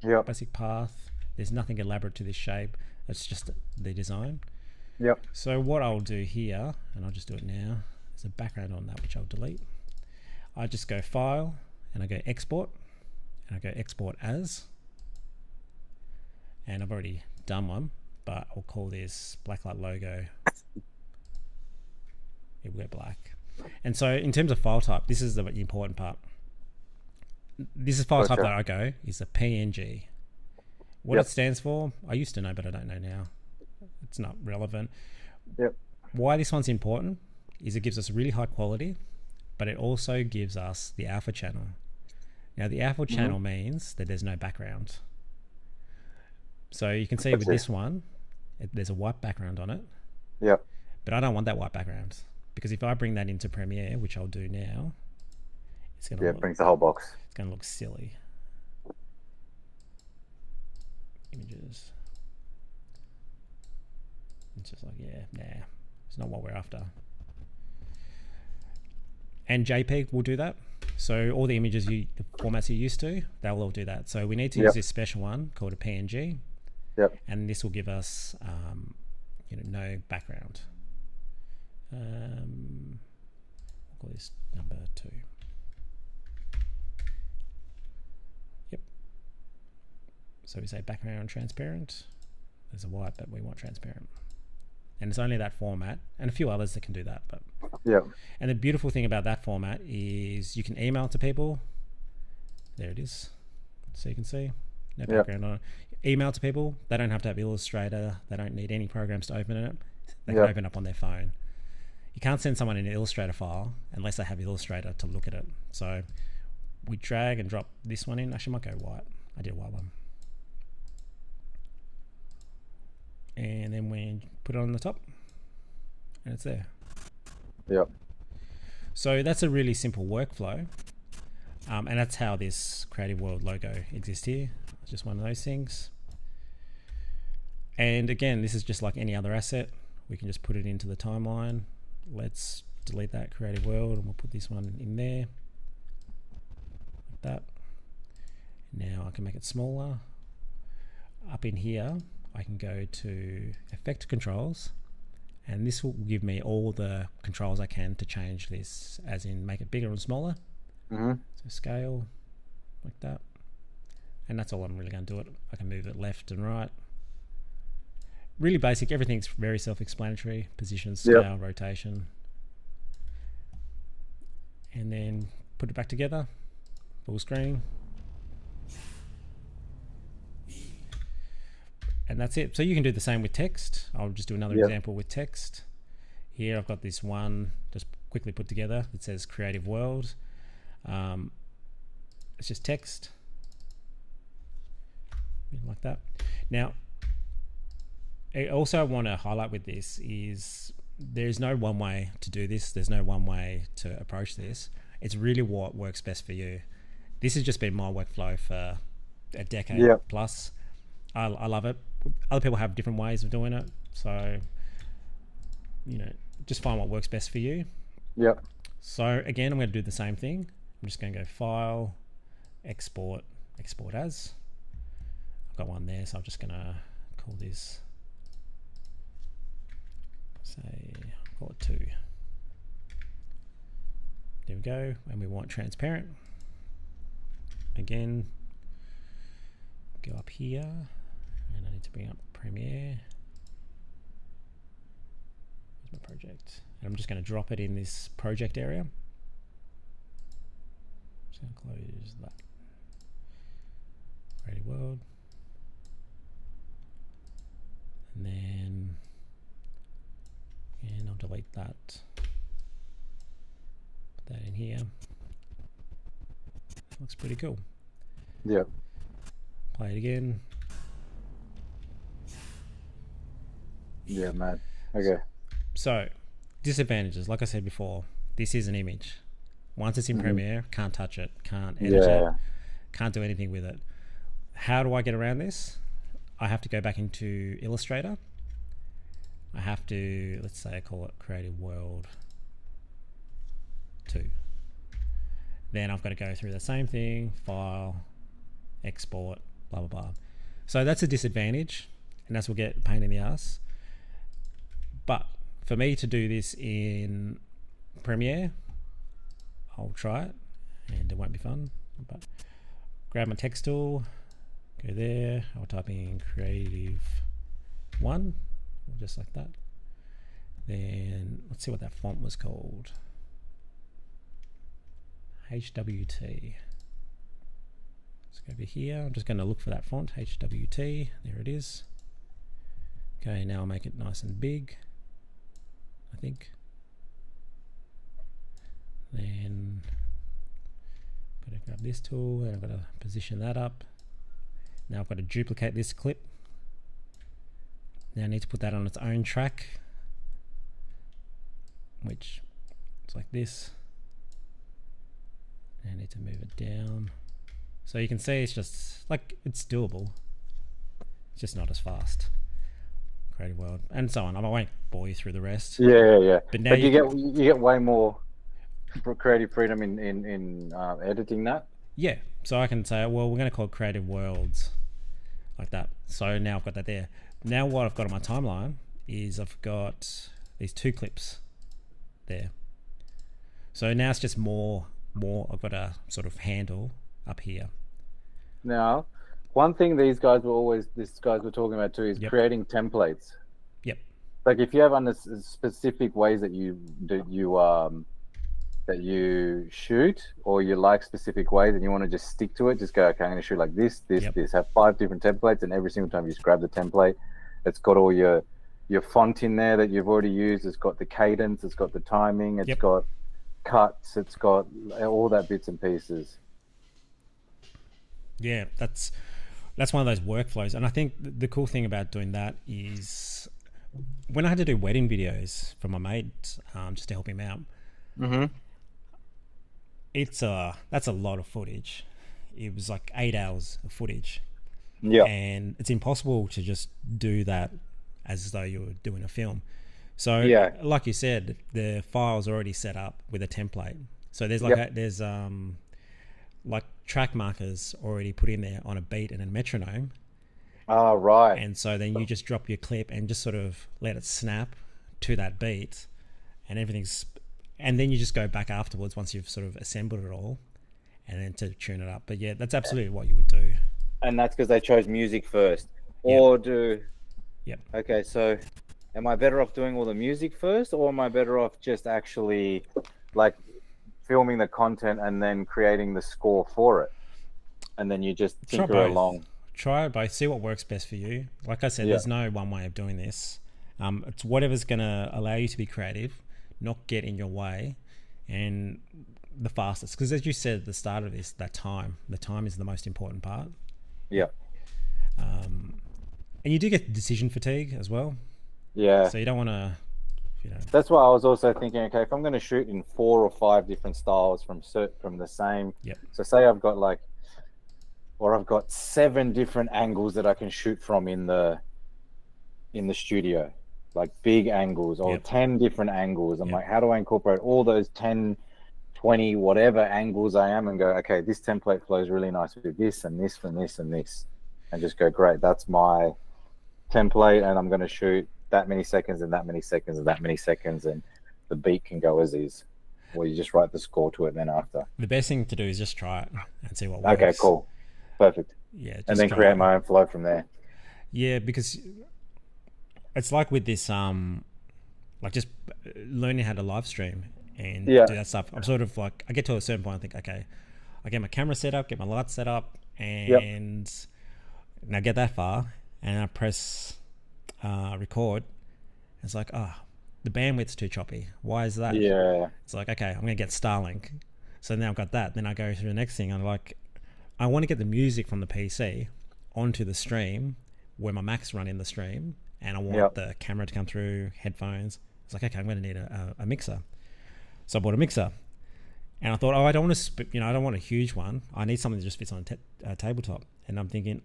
basic path. There's nothing elaborate to this shape. It's just the design. So what I'll do here, and I'll just do it now, there's a background on that which I'll delete. I just go File, and I go Export, and I go Export As, and I've already done one, but I'll call this Blacklight Logo. It will go black. And so in terms of file type, this is the important part. This is file type that I go is a PNG. What it stands for, I used to know, but I don't know now. It's not relevant. Why this one's important is it gives us really high quality, but it also gives us the alpha channel. Now the alpha channel means that there's no background. So you can see with this one, there's a white background on it. But I don't want that white background, because if I bring that into Premiere, which I'll do now, it's going to it brings the whole box. It's going to look silly. Images. It's just like, it's not what we're after. And JPEG will do that. So all the images, the formats you're used to, they'll all do that. So we need to use this special one called a PNG. And this will give us, no background. We'll call this number 2. So we say background transparent. There's a white, but we want transparent. And it's only that format, and a few others that can do that. But and the beautiful thing about that format is you can email to people. There it is. So you can see no background on it. Email to people. They don't have to have Illustrator. They don't need any programs to open it. They can open up on their phone. You can't send someone an Illustrator file unless they have Illustrator to look at it. So we drag and drop this one in. Actually, I might go white. I did a white one. And then we put it on the top, and it's there. So that's a really simple workflow, and that's how this Creative World logo exists here. It's just one of those things. And again, this is just like any other asset. We can just put it into the timeline. Let's delete that Creative World, and we'll put this one in there, like that. Now I can make it smaller. Up in here, I can go to Effect Controls, and this will give me all the controls I can to change this, as in make it bigger and smaller. So scale, like that. And that's all I'm really going to do it. I can move it left and right. Really basic. Everything's very self-explanatory. Position, scale, rotation. And then put it back together, full screen. And that's it. So you can do the same with text. I'll just do another example with text. Here I've got this one just quickly put together. It says Creative World. It's just text, like that. Now, I also want to highlight with this is there's no one way to do this. There's no one way to approach this. It's really what works best for you. This has just been my workflow for a decade plus. I love it. Other people have different ways of doing it. So, just find what works best for you. So again, I'm going to do the same thing. I'm just going to go File, Export, Export As. I've got one there, so I'm just going to call this, say, call it 2. There we go. And we want transparent. Again, go up here, and I need to bring up Premiere. Where's my project? And I'm just going to drop it in this project area. Just going to close that. Creative World. And then again, I'll delete that. Put that in here. Looks pretty cool. Yeah. Play it again. Yeah, man. Okay. So, disadvantages, like I said before, this is an image. Once it's in Hmm. Premiere, can't touch it, can't edit it, Yeah. can't do anything with it. How do I get around this? I have to go back into Illustrator. I have to, let's say I call it Creative World 2. Then I've got to go through the same thing, file, export, blah, blah, blah. So that's a disadvantage, and that's what get a pain in the ass. But for me to do this in Premiere, I'll try it, and it won't be fun. But grab my text tool, go there, I'll type in Creative 1, just like that. Then let's see what that font was called. HWT. Let's go over here. I'm just going to look for that font, HWT. There it is. Okay, now I'll make it nice and big, I think. Then I'm going to grab this tool and I'm going to position that up. Now I've got to duplicate this clip. Now I need to put that on its own track, which is like this. I need to move it down. So you can see it's just like, it's doable. It's just not as fast. Creative World and so on. I won't bore you through the rest. Yeah. But now But you get way more creative freedom in editing that. yeah. So I can say, well, we're going to call it Creative Worlds, like that. So now I've got that there. Now what I've got on my timeline is I've got these 2 clips there. So now it's just more. I've got a sort of handle up here. Now, one thing these guys were talking about too is creating templates. Yep. Like if you have specific ways that you shoot, or you like specific ways and you want to just stick to it, just go, okay, I'm going to shoot like this. Have 5 different templates, and every single time you just grab the template, it's got all your font in there that you've already used. It's got the cadence, it's got the timing, it's got cuts, it's got all that bits and pieces. Yeah, that's one of those workflows. And I think the cool thing about doing that is when I had to do wedding videos for my mate, just to help him out, that's a lot of footage. It was like 8 hours of footage. Yeah. And it's impossible to just do that as though you were doing a film. So like you said, the file's already set up with a template. So there's like track markers already put in there on a beat and a metronome. Oh, right. And so then you just drop your clip and just sort of let it snap to that beat, and and then you just go back afterwards once you've sort of assembled it all, and then to tune it up. But yeah, that's absolutely what you would do. And that's because they chose music first. Or Yep. Okay, so am I better off doing all the music first, or am I better off just actually like filming the content and then creating the score for it, and then you just tinker along? Try both. See what works best for you. Like I said, there's no one way of doing this. It's whatever's going to allow you to be creative, not get in your way, and the fastest. Because as you said at the start of this, the time is the most important part. Yeah. And you do get decision fatigue as well. Yeah. So you don't want to, That's why I was also thinking, okay, if I'm going to shoot in 4 or 5 different styles from the same. Yep. So say I've got 7 different angles that I can shoot from in the studio, like big angles, or 10 different angles. I'm like, how do I incorporate all those 10, 20, whatever angles I am, and go, okay, this template flows really nice with this and this and this and this, and just go, great, that's my template, and I'm going to shoot that many seconds and that many seconds and that many seconds, and the beat can go as is, or you just write the score to it then after. The best thing to do is just try it and see what works. Okay, cool. Perfect. Yeah. And then create my own flow from there. Yeah, because it's like with this, like just learning how to live stream and do that stuff. I'm sort of like, I get to a certain point, I think, okay, I get my camera set up, get my lights set up, and now get that far, and I press record. It's like, the bandwidth's too choppy. Why is that? Yeah. It's like, okay, I'm going to get Starlink. So now I've got that. Then I go through the next thing. I'm like, I want to get the music from the PC onto the stream where my Mac's running the stream, and I want Yep. the camera to come through, headphones. It's like, okay, I'm going to need a mixer. So I bought a mixer, and I thought, oh, I don't want to, I don't want a huge one. I need something that just fits on a tabletop. And I'm thinking,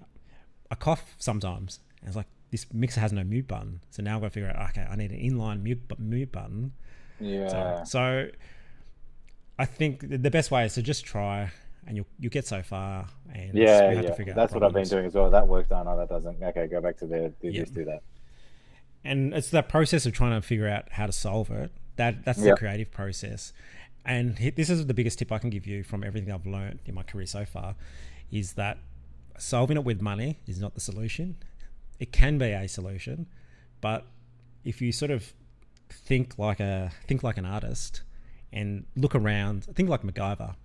I cough sometimes, and it's like, this mixer has no mute button. So now I've got to figure out, okay, I need an inline mute button. Yeah. So I think the best way is to just try, and you get so far, and Yeah, you have to yeah. figure out That's what I've been problems. doing as well. That works. Oh no, that doesn't. Okay, go back to there. Do Yep. this, do that. And it's that process of trying to figure out how to solve it. That's the Yep. creative process. And this is the biggest tip I can give you from everything I've learned in my career so far, is that solving it with money is not the solution. It can be a solution, but if you sort of think like an artist and look around, think like MacGyver,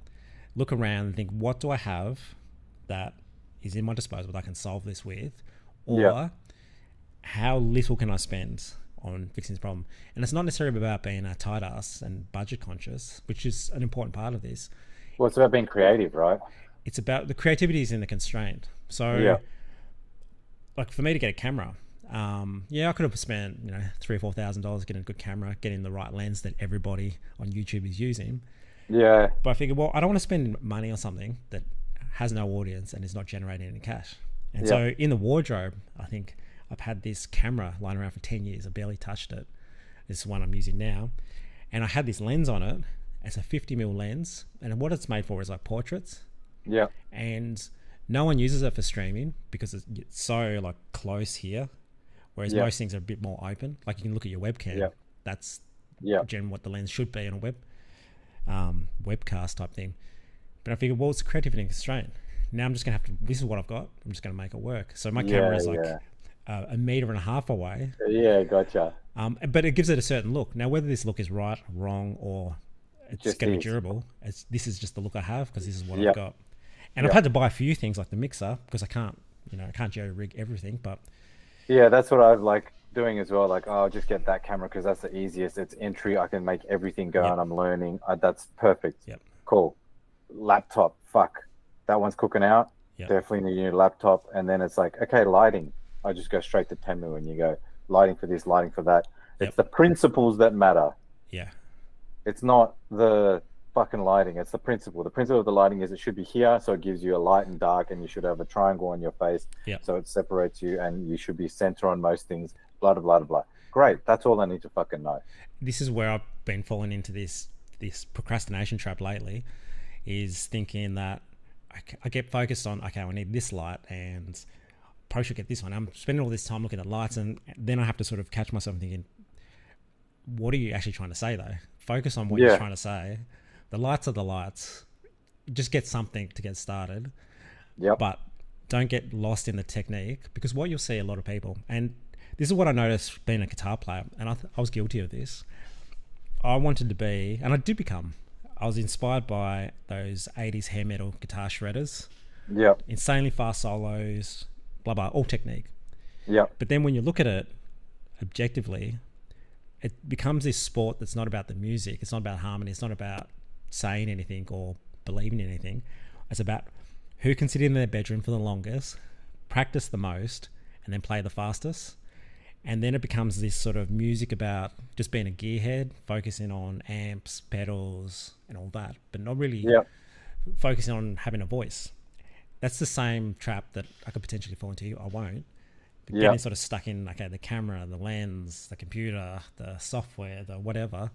look around and think, what do I have that is in my disposal that I can solve this with, Yep. or how little can I spend on fixing this problem? And it's not necessarily about being a tight ass and budget conscious, which is an important part of this. Well, it's about being creative, right? It's about the creativity is in the constraint. So, Yeah. like for me to get a camera, I could have spent $3,000 or $4,000 getting a good camera, getting the right lens that everybody on YouTube is using. Yeah. But I figured, well, I don't want to spend money on something that has no audience and is not generating any cash. And Yeah. so in the wardrobe, I think I've had this camera lying around for 10 years. I barely touched it. This is one I'm using now. And I had this lens on it. It's a 50mm lens. And what it's made for is like portraits. Yeah. And no one uses it for streaming because it's so like close here. Whereas Yeah. most things are a bit more open. Like you can look at your webcam. Yeah. That's Yeah. generally what the lens should be on a webcast type thing. But I figured, well, it's a creativity constraint. Now I'm just gonna have to. This is what I've got. I'm just gonna make it work. So my camera is like Yeah. a meter and a half away, Yeah. Gotcha. but it gives it a certain look. Now, whether this look is right, wrong, or it's Just going to be is. durable, this is just the look I have because this is what Yep. I've got. And I've Yep. had to buy a few things like the mixer because I can't jerry rig everything. But Yeah, that's what I've like doing as well. Like, oh, I'll just get that camera because that's the easiest. It's entry. I can make everything go, Yep. and I'm learning. That's perfect. Yep. Cool. Laptop. Fuck. That one's cooking out. Yep. Definitely need a new laptop. And then it's like, okay, lighting. I just go straight to Temu and you go lighting for this, lighting for that. Yep. It's the principles that matter. yeah, It's not the fucking lighting. It's the principle. The principle of the lighting is it should be here, so it gives you a light and dark, and you should have a triangle on your face, Yep. so it separates you, and you should be center on most things. Blah blah blah blah. Great. That's all I need to fucking know. this is where I've been falling into this procrastination trap lately, is thinking that I get focused on, okay, I need this light and probably should get this one. I'm spending all this time looking at lights, and then I have to sort of catch myself thinking, what are you actually trying to say though? Focus on what you're trying to say. The lights are the lights. Just get something to get started. Yep. But don't get lost in the technique, because what you'll see a lot of people, and this is what I noticed being a guitar player, and I was guilty of this. I wanted to be, and I did become, I was inspired by those 80s hair metal guitar shredders. Yep. Insanely fast solos, blah, blah, all technique. Yep. But then when you look at it objectively, it becomes this sport that's not about the music. It's not about harmony. It's not about saying anything or believing in anything. It's about who can sit in their bedroom for the longest, practice the most, and then play the fastest. And then it becomes this sort of music about just being a gearhead, focusing on amps, pedals, and all that, but not really focusing on having a voice. That's the same trap that I could potentially fall into. I won't. But getting sort of stuck in, okay, the camera, the lens, the computer, the software, the whatever,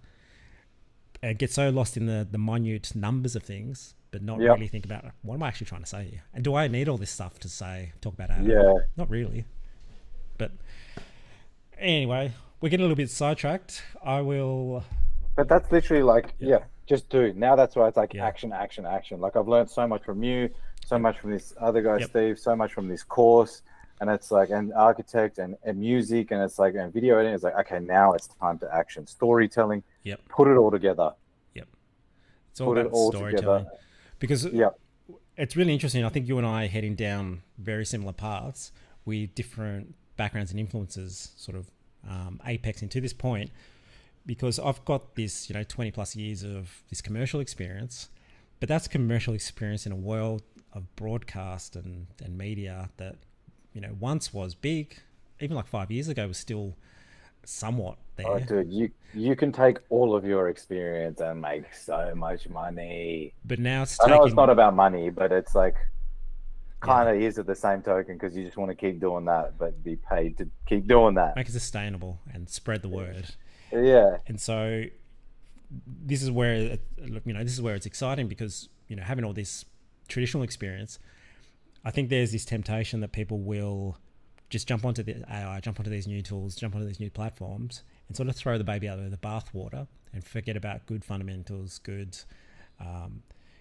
and get so lost in the minute numbers of things, but not really think about, what am I actually trying to say here? And do I need all this stuff to talk about how? Yeah. Not really. But anyway, we're getting a little bit sidetracked. I will. But that's literally like, just do. Now that's why it's like Yeah. action, action, action. Like I've learned so much from you, so much from this other guy, Yep. Steve, so much from this course. And it's like, and architect and music, and it's like, and video editing. It's like, okay, now it's time to action. Storytelling. Yep. Put it all together. Yep. It's all Put it about all storytelling. together. Because Yep. it's really interesting. I think you and I are heading down very similar paths with different backgrounds and influences, sort of apexing to this point. Because I've got this, 20 plus years of this commercial experience, but that's commercial experience in a world of broadcast and media that, once was big. even like 5 years ago was still somewhat Oh, there. dude, you can take all of your experience and make so much money. But now it's I know it's not taking, about money, but it's like yeah, kind of is at the same token because you just want to keep doing that, but be paid to keep doing that. make it sustainable and spread the word. Yeah, And so this is where, this is where it's exciting because, having all this traditional experience, I think there's this temptation that people will just jump onto the AI, jump onto these new tools, jump onto these new platforms, and sort of throw the baby out of the bathwater and forget about good fundamentals, good.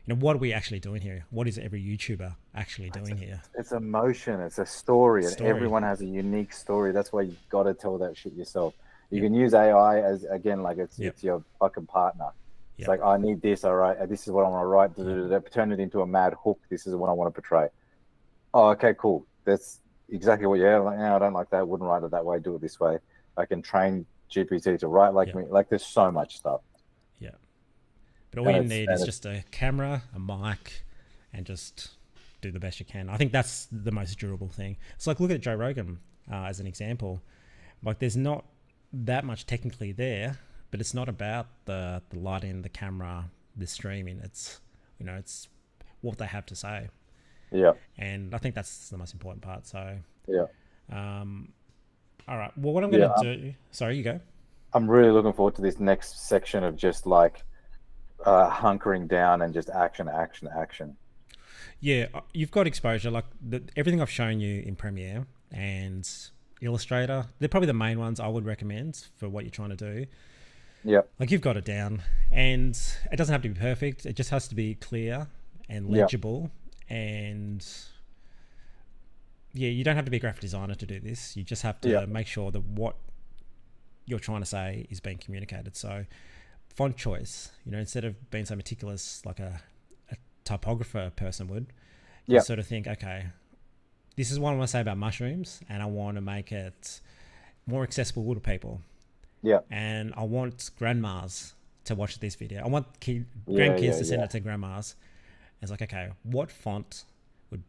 What are we actually doing here? What is every YouTuber actually doing here? it's emotion, it's a story, and Story. everyone has a unique story. That's why you got to tell that shit yourself. You Yep. can use AI as again, like Yep. it's your fucking partner. It's Yep. like I need this, all right. This is what I want to write. Yep. Turn it into a mad hook. This is what I want to portray. Oh, okay, cool. That's exactly what. Yeah, like, no, I don't like that. Wouldn't write it that way. Do it this way. I can train GPT to write like Yep. me. Like there's so much stuff. Yeah. But all you need is it's just a camera, a mic, and just do the best you can. I think that's the most durable thing. It's like, look at Joe Rogan as an example. Like, there's not that much technically there, but it's not about the lighting, the camera, the streaming. It's it's what they have to say. yeah, And I think that's the most important part. So yeah. all right. Well, what I'm going to do. Sorry, you go. I'm really looking forward to this next section of just like hunkering down and just action, action, action. Yeah, you've got exposure. Like everything I've shown you in Premiere and Illustrator, they're probably the main ones I would recommend for what you're trying to do. Yeah. Like you've got it down, and it doesn't have to be perfect. It just has to be clear and legible. And yeah, you don't have to be a graphic designer to do this. You just have to make sure that what you're trying to say is being communicated. So font choice, instead of being so meticulous like a typographer person would, you sort of think, okay, this is what I want to say about mushrooms, and I want to make it more accessible to people. Yeah. And I want grandmas to watch this video. I want grandkids to send it to grandmas. And it's like, okay, what font would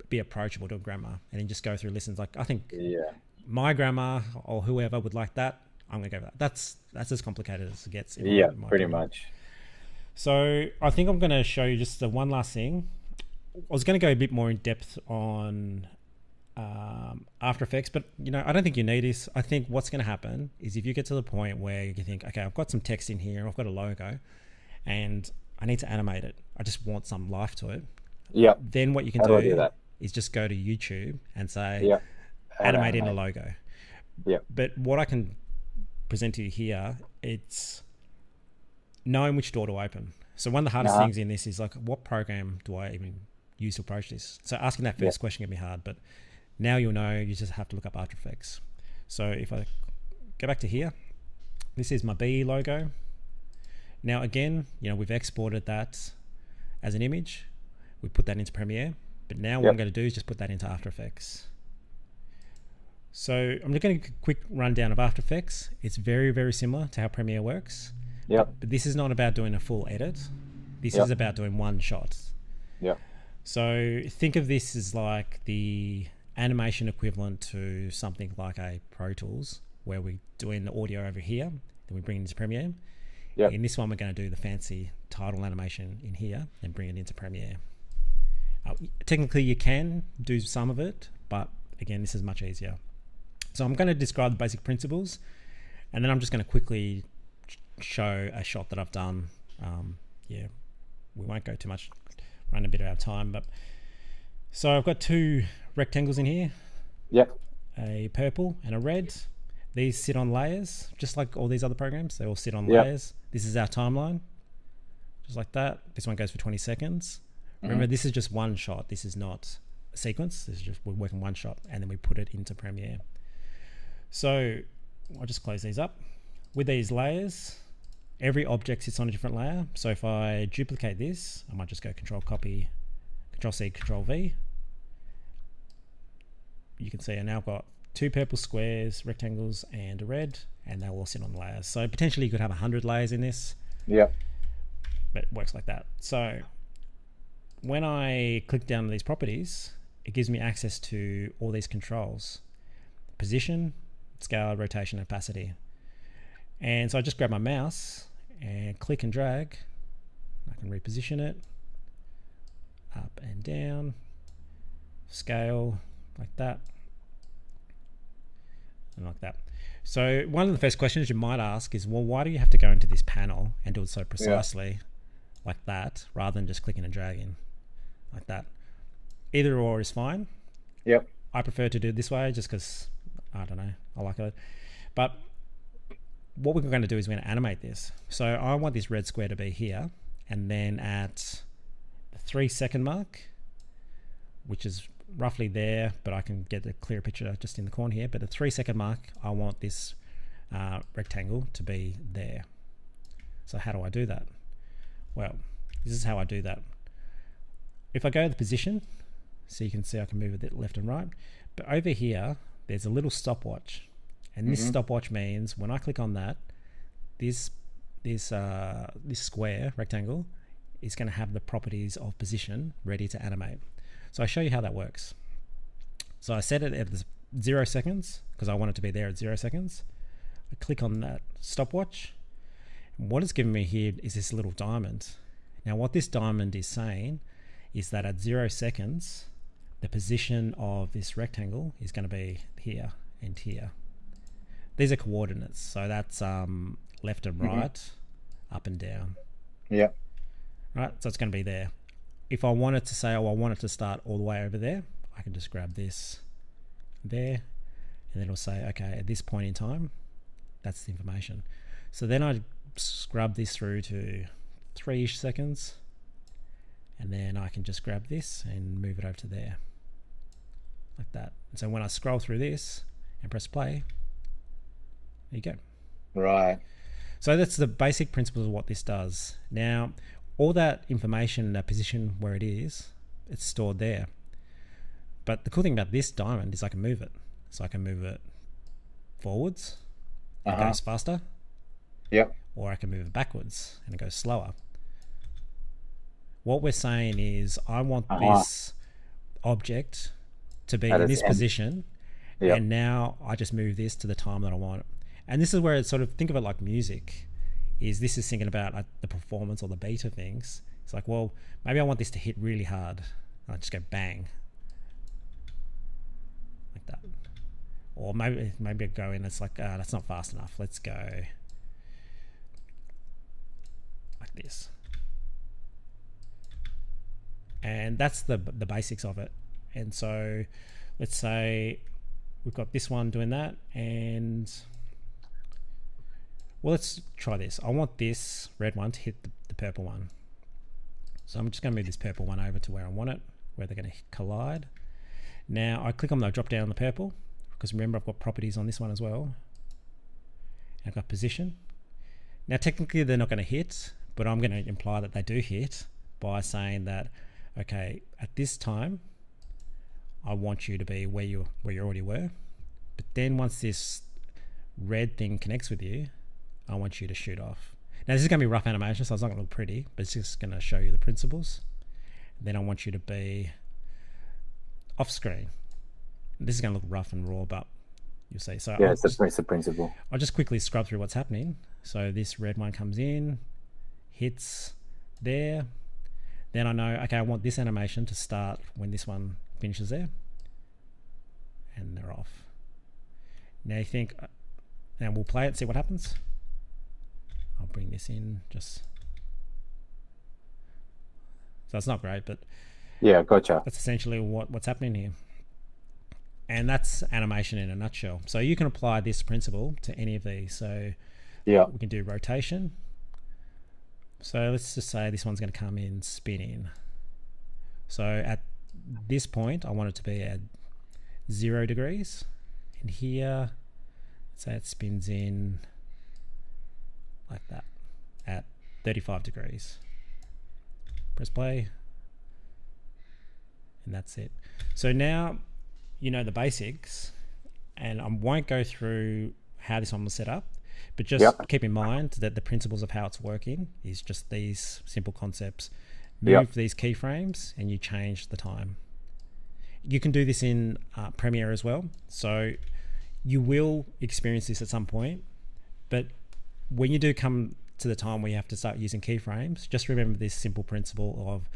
be approachable to a grandma? And then just go through listens. Like, I think my grandma or whoever would like that. I'm going to go with that. That's as complicated as it gets. In my pretty opinion. much. So I think I'm going to show you just the one last thing. I was going to go a bit more in depth on After Effects, but I don't think you need this. I think what's going to happen is if you get to the point where you think, okay, I've got some text in here, I've got a logo, and I need to animate it. I just want some life to it. Yeah. Then what you can do is just go to YouTube and say, animate in a logo. Yeah. But what I can present to you here, it's knowing which door to open. So one of the hardest things in this is like, what program do I even use to approach this? So asking that first question can be hard, but now you'll know you just have to look up After Effects. So if I go back to here, this is my BE logo. Now again, we've exported that as an image. We put that into Premiere, but now what I'm going to do is just put that into After Effects. So I'm going to give a quick rundown of After Effects. It's very, very similar to how Premiere works. But this is not about doing a full edit. This is about doing one shot. Yeah. So think of this as like the animation equivalent to something like a Pro Tools, where we're doing the audio over here, then we bring it into Premiere. Yep. In this one, we're going to do the fancy title animation in here and bring it into Premiere. Technically, you can do some of it, but again, this is much easier. So I'm going to describe the basic principles, and then I'm just going to quickly show a shot that I've done. We won't go too much, run a bit out of time, but so I've got two rectangles in here. Yep. A purple and a red. These sit on layers, just like all these other programs. They all sit on layers. This is our timeline, just like that. This one goes for 20 seconds. Remember, this is just one shot. This is not a sequence. This is just, we're working one shot, and then we put it into Premiere. So I'll just close these up. With these layers, every object sits on a different layer. So if I duplicate this, I might just go Control Copy, Control C, Control V. You can see I now got two purple squares, rectangles, and a red, and they'll all sit on the layers. So potentially you could have 100 layers in this. Yeah. But it works like that. So when I click down on these properties, it gives me access to all these controls. position, scale, rotation, and opacity. And so I just grab my mouse and click and drag. I can reposition it up and down, scale like that, and like that. So one of the first questions you might ask is, well, why do you have to go into this panel and do it so precisely like that, rather than just clicking and dragging like that? Either or is fine. Yep. I prefer to do it this way just because, I don't know, I like it. But what we're going to do is we're going to animate this. So I want this red square to be here, and then at the 3-second mark, which is roughly there, but I can get a clearer picture just in the corner here, but at the 3-second mark, I want this rectangle to be there. So how do I do that? Well, this is how I do that. If I go to the position, so you can see I can move it left and right, but over here, there's a little stopwatch. And this stopwatch means when I click on that, this square rectangle is going to have the properties of position ready to animate. So I'll show you how that works. So I set it at 0 seconds because I want it to be there at 0 seconds. I click on that stopwatch. And what it's giving me here is this little diamond. Now what this diamond is saying is that at 0 seconds, the position of this rectangle is going to be here and here. These are coordinates, so that's left and right, up and down. Yeah. Right, so it's going to be there. If I wanted to say, oh, I want it to start all the way over there, I can just grab this there, and it'll say, okay, at this point in time, that's the information. So then I scrub this through to 3-ish seconds, and then I can just grab this and move it over to there, like that. And so when I scroll through this and press play, there you go. Right. So that's the basic principles of what this does. Now, all that information, that position where it is, it's stored there. But the cool thing about this diamond is I can move it. So I can move it forwards, and it goes faster. Yep. Or I can move it backwards and it goes slower. What we're saying is I want this object to be in this position, and now I just move this to the time that I want it. And this is where it's sort of, think of it like music, is this is thinking about the performance or the beat of things. It's like, well, maybe I want this to hit really hard. I just go bang, like that. Or maybe I go in, it's like, that's not fast enough. Let's go like this. And that's the basics of it. And so let's say we've got this one doing that, and well, let's try this. I want this red one to hit the purple one. So I'm just going to move this purple one over to where I want it, where they're going to collide. Now I click on the drop down on the purple, because remember I've got properties on this one as well. I've got position. Now technically they're not going to hit, but I'm going to imply that they do hit by saying that, okay, at this time, I want you to be where you already were. But then once this red thing connects with you, I want you to shoot off. Now this is going to be rough animation, so it's not going to look pretty, but it's just going to show you the principles. And then I want you to be off screen. This is going to look rough and raw, but you'll see. So yeah, it's the principle. I'll just quickly scrub through what's happening. So this red one comes in, hits there. Then I know, okay, I want this animation to start when this one finishes there. And they're off. Now you think, now we'll play it, see what happens. I'll bring this in just. So it's not great, but yeah, gotcha. that's essentially what's happening here. And that's animation in a nutshell. So you can apply this principle to any of these. So yeah, we can do rotation. So let's just say this one's going to come in spinning. So at this point, I want it to be at 0 degrees. And here, let's say it spins in like that at 35 degrees. Press play. And that's it. So now you know the basics, and I won't go through how this one was set up, but just keep in mind that the principles of how it's working is just these simple concepts. Move these keyframes and you change the time. You can do this in Premiere as well. So you will experience this at some point, but when you do come to the time where you have to start using keyframes, just remember this simple principle of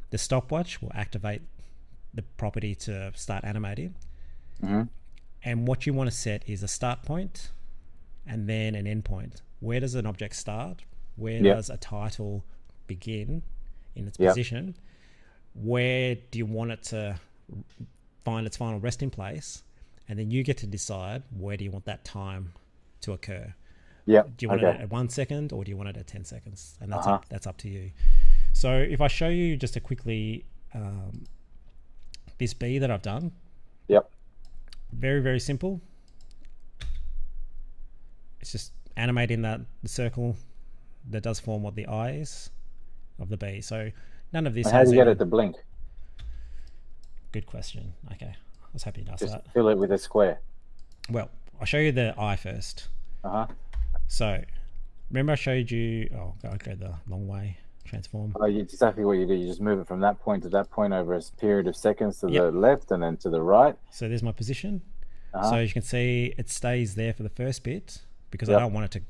the stopwatch will activate the property to start animating. Mm-hmm. And what you want to set is a start point and then an end point. Where does an object start? Where does a title begin in its position? Where do you want it to find its final resting place? And then you get to decide where do you want that time to occur. Yeah. Do you want it at 1 second or do you want it at 10 seconds? And that's up to you. So if I show you just a quickly this bee that I've done. Yep. Very, very simple. It's just animating the circle that does form what the eye is of the bee. So none of this. And how do you get it to blink? Good question. Okay, I was happy to ask Just that. fill it with a square. Well, I'll show you the eye first. So remember I showed you. Oh, I'll go the long way. Transform. Oh, it's exactly what you do. You just move it from that point to that point over a period of seconds to the left and then to the right. So there's my position. So as you can see, it stays there for the first bit because I don't want it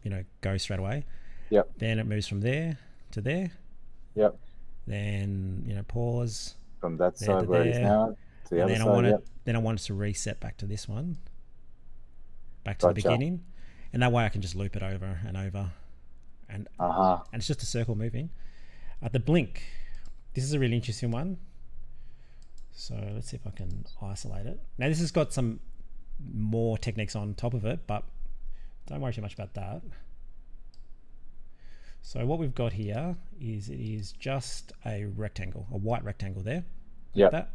to, go straight away. Yep. Then it moves from there to there. Yep. Then pause from that side where it is now to the other side. Then I want it to reset back to this one, back to the beginning, and that way I can just loop it over and over. And it's just a circle moving. The blink, this is a really interesting one. So let's see if I can isolate it. Now this has got some more techniques on top of it, but don't worry too much about that. So what we've got here is it is just a rectangle, a white rectangle there. Yeah. Like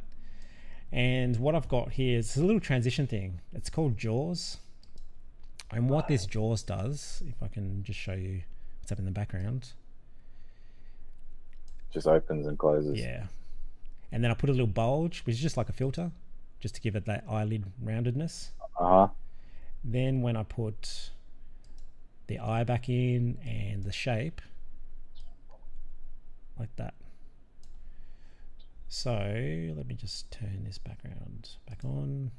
and what I've got here is a little transition thing. It's called Jaws. And what this Jaws does, if I can just show you what's up in the background. Just opens and closes. Yeah. And then I put a little bulge, which is just like a filter, just to give it that eyelid roundedness. Then when I put the eye back in and the shape, like that. So let me just turn this background back on.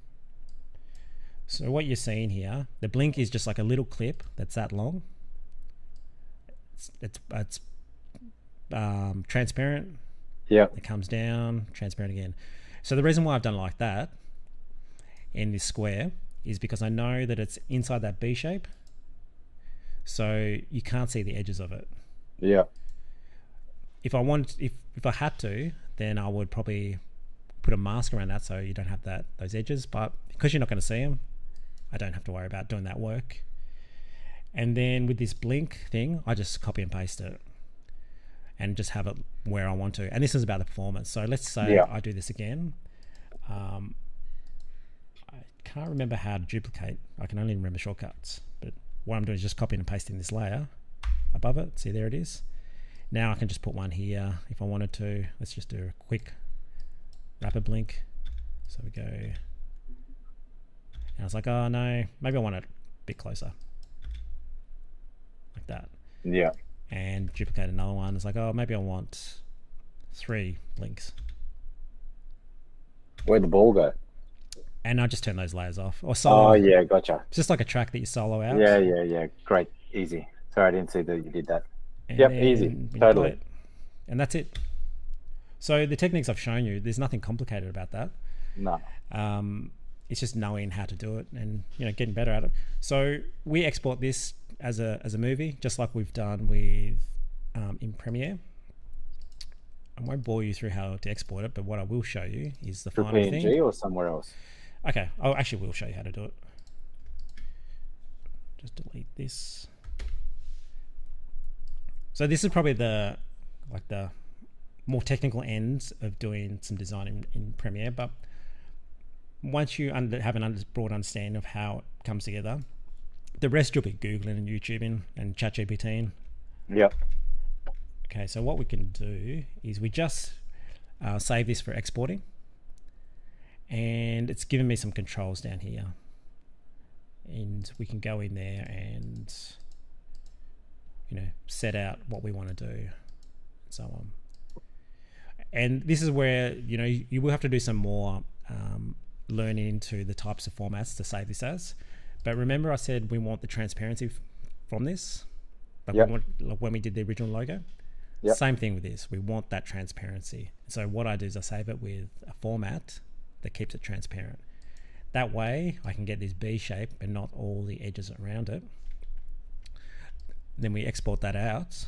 So what you're seeing here, the blink is just like a little clip that's that long. It's transparent. Yeah. It comes down, transparent again. So the reason why I've done it like that in this square is because I know that it's inside that B shape. So you can't see the edges of it. Yeah. If I had to, then I would probably put a mask around that so you don't have those edges. But because you're not going to see them, I don't have to worry about doing that work. And then with this blink thing, I just copy and paste it and just have it where I want to. And this is about the performance. So let's say I do this again. I can't remember how to duplicate. I can only remember shortcuts. But what I'm doing is just copying and pasting this layer above it. See, there it is. Now I can just put one here if I wanted to. Let's just do a quick rapid blink. So we go, and I was like, oh no, maybe I want it a bit closer, like that. Yeah. And duplicate another one. It's like, oh, maybe I want 3 blinks. Where'd the ball go? And I just turn those layers off. Or solo. Oh yeah, gotcha. It's just like a track that you solo out. Yeah. Great, easy. Sorry, I didn't see that you did that. And yep, easy, totally. And that's it. So the techniques I've shown you, there's nothing complicated about that. No. It's just knowing how to do it and getting better at it. So we export this as a movie, just like we've done with in Premiere. I won't bore you through how to export it, but what I will show you is the final PNG thing. Or somewhere else. Okay, I actually will show you how to do it. Just delete this. So this is probably the more technical ends of doing some design in Premiere, but once you have a broad understanding of how it comes together, the rest you'll be Googling and YouTubing and ChatGPTing. Yep. Okay, so what we can do is we just save this for exporting, and it's given me some controls down here, and we can go in there and set out what we want to do and so on. And this is where you will have to do some more learning into the types of formats to save this as. But remember I said we want the transparency from this? Like, Yep. we want, like when we did the original logo? Yep. Same thing with this. We want that transparency. So what I do is I save it with a format that keeps it transparent. That way I can get this B shape and not all the edges around it. Then we export that out.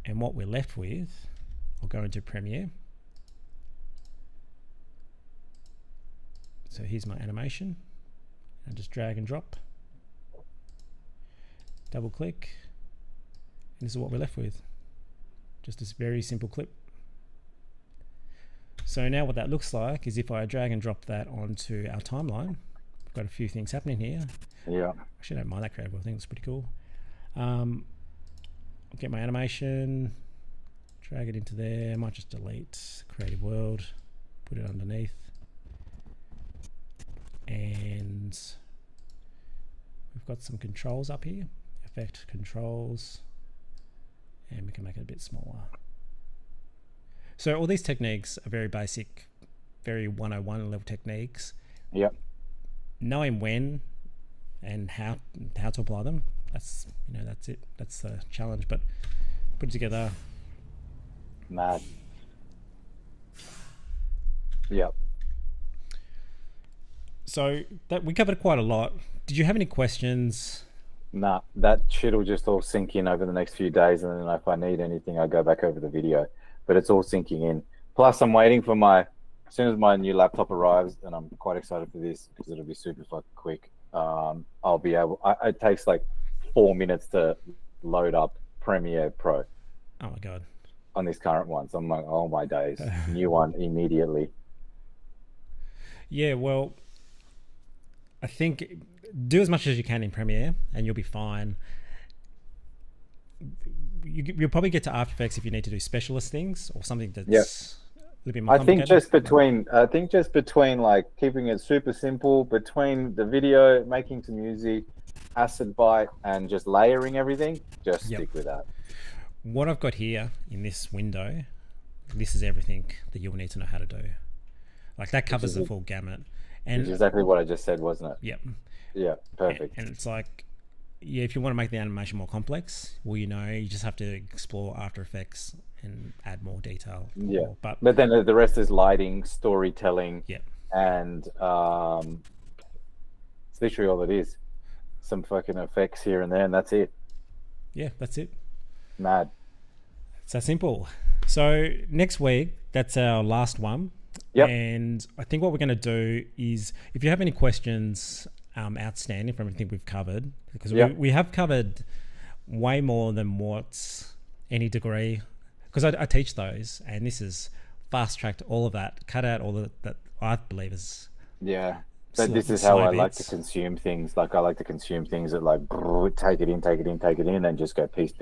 And what we're left with, I'll go into Premiere. So here's my animation. And just drag and drop. Double click. And this is what we're left with. Just this very simple clip. So now what that looks like is if I drag and drop that onto our timeline, I've got a few things happening here. Yeah. Actually, I don't mind that creative. I think it's pretty cool. I'll get my animation, drag it into there. I might just delete Creative World, put it underneath. And we've got some controls up here, effect controls, and we can make it a bit smaller. So all these techniques are very basic, very 101 level techniques. Yep. Knowing when and how to apply them, that's that's it. That's the challenge. But put it together. Mad. Yep. So that we covered quite a lot. Did you have any questions? Nah, that shit will just all sink in over the next few days, and then if I need anything, I go back over the video. But it's all sinking in. Plus, I'm waiting for as soon as my new laptop arrives, and I'm quite excited for this because it'll be super fucking quick. I'll be able. It takes like 4 minutes to load up Premiere Pro. Oh my god! On this current one, so I'm like, oh my days, new one immediately. Yeah, well, I think do as much as you can in Premiere, and you'll be fine. You'll probably get to After Effects if you need to do specialist things or something that's a little bit more complicated. I think just between like keeping it super simple, between the video, making some music, acid bite, and just layering everything, just stick with that. What I've got here in this window, this is everything that you'll need to know how to do. Like that covers the full gamut. And exactly what I just said, wasn't it? Yep. Yeah, perfect. And it's like, yeah, if you want to make the animation more complex, well, you just have to explore After Effects and add more detail. Yeah. But then the rest is lighting, storytelling, and it's literally all it is. Some fucking effects here and there, and that's it. Yeah, that's it. Mad. It's that simple. So next week, that's our last one. Yep. And I think what we're going to do is, if you have any questions outstanding from everything we've covered, because we have covered way more than what's any degree, because I teach those, and this is fast-tracked all of that, cut out all that I believe is... Yeah. But this is how I like to consume things. Like I like to consume things that like take it in, and just go piece.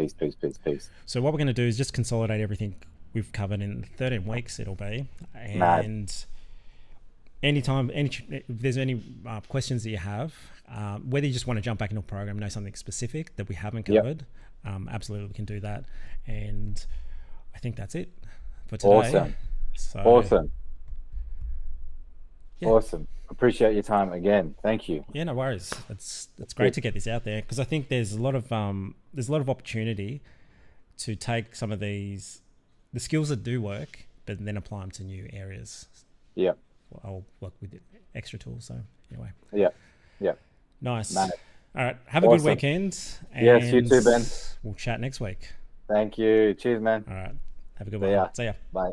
So what we're going to do is just consolidate everything we've covered in 13 weeks. It'll be, and Mad. Anytime, if there's any questions that you have, whether you just want to jump back into a program, know something specific that we haven't covered, absolutely we can do that. And I think that's it for today. Awesome. Awesome. Yeah. Awesome. Appreciate your time again. Thank you. Yeah, no worries. It's great to get this out there, because I think there's a lot of opportunity to take some of the skills that do work, but then apply them to new areas. Yeah. I'll work with extra tools. So anyway. Yeah. Nice. Man. All right. Have a good weekend. And yes, you too, Ben. We'll chat next week. Thank you. Cheers, man. All right. Have a good one. See ya. Bye.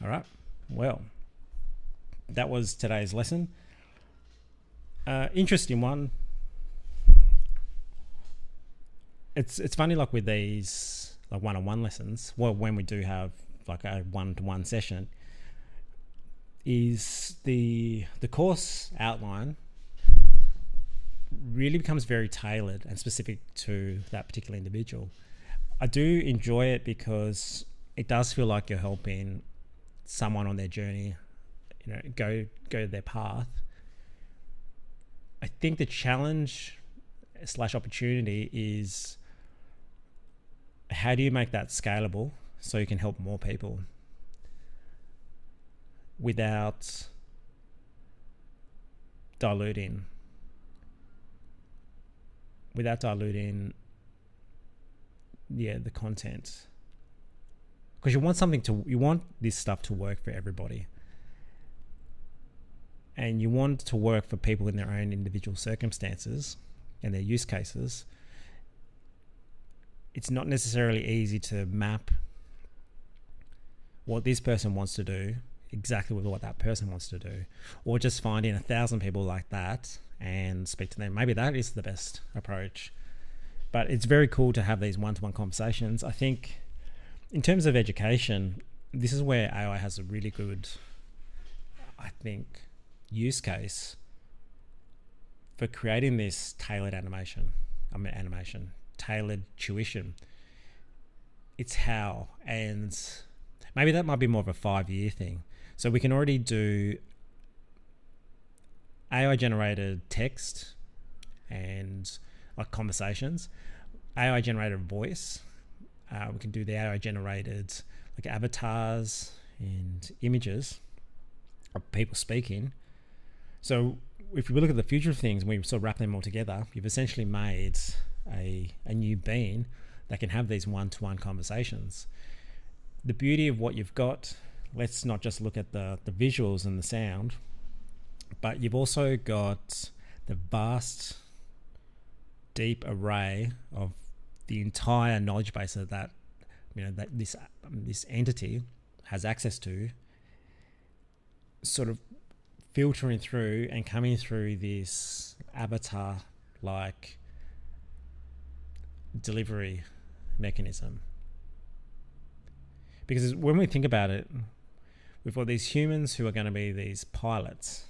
All right. Well, that was today's lesson. Interesting one. It's funny, like with these like one-on-one lessons, well, when we do have like a one-to-one session, is the course outline really becomes very tailored and specific to that particular individual. I do enjoy it because it does feel like you're helping someone on their journey, go their path. I think the challenge / opportunity is how do you make that scalable so you can help more people without diluting the content? Because you want this stuff to work for everybody, and you want to work for people in their own individual circumstances and their use cases. It's not necessarily easy to map what this person wants to do exactly with what that person wants to do, or just finding 1,000 people like that and speak to them. Maybe that is the best approach. But it's very cool to have these one-to-one conversations. I think in terms of education, this is where AI has a really good, I think, use case for creating this tailored tailored tuition. It's how, and maybe that might be more of a 5-year thing. So we can already do AI generated text and like conversations, AI generated voice. We can do the AI generated like avatars and images of people speaking. So if we look at the future of things and we sort of wrap them all together, you've essentially made a new being that can have these one-to-one conversations. The beauty of what you've got, let's not just look at the visuals and the sound, but you've also got the vast, deep array of the entire knowledge base that this entity has access to, sort of filtering through and coming through this avatar like delivery mechanism. Because when we think about it, we've got these humans who are going to be these pilots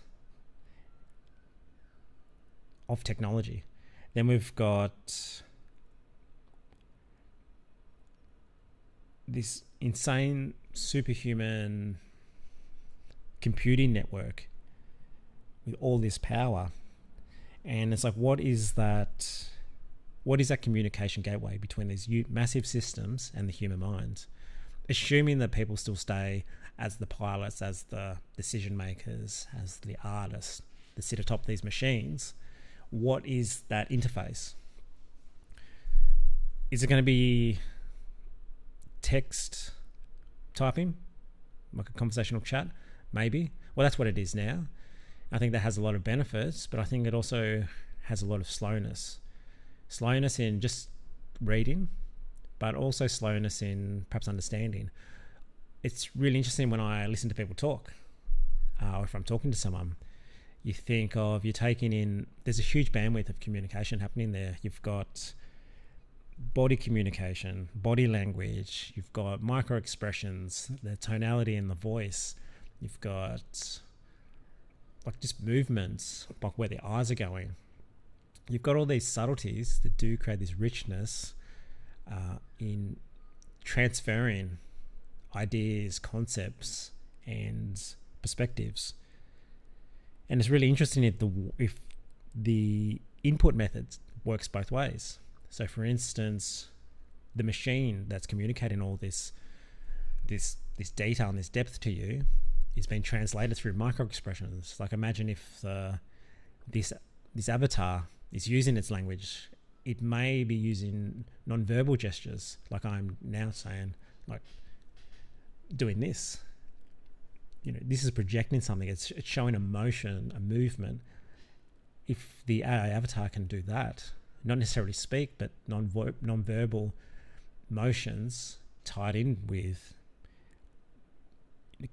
of technology. Then we've got this insane superhuman computing network with all this power. And it's like, what is that communication gateway between these massive systems and the human mind? Assuming that people still stay as the pilots, as the decision makers, as the artists that sit atop these machines, what is that interface? Is it going to be text typing, like a conversational chat? Maybe. Well, that's what it is now. I think that has a lot of benefits, but I think it also has a lot of slowness. Slowness in just reading, but also slowness in perhaps understanding. It's really interesting when I listen to people talk, or if I'm talking to someone, you think of, you're taking in, there's a huge bandwidth of communication happening there. You've got body communication, body language, you've got micro expressions, the tonality in the voice, you've got like just movements, like where the eyes are going. You've got all these subtleties that do create this richness in transferring ideas, concepts, and perspectives. And it's really interesting if the input method works both ways. So, for instance, the machine that's communicating all this detail and this depth to you is being translated through micro expressions. Like, imagine if this avatar is using its language, it may be using non-verbal gestures, like I'm now saying, like doing this. This is projecting something. It's showing emotion, a movement. If the AI avatar can do that, not necessarily speak, but non-verbal motions tied in with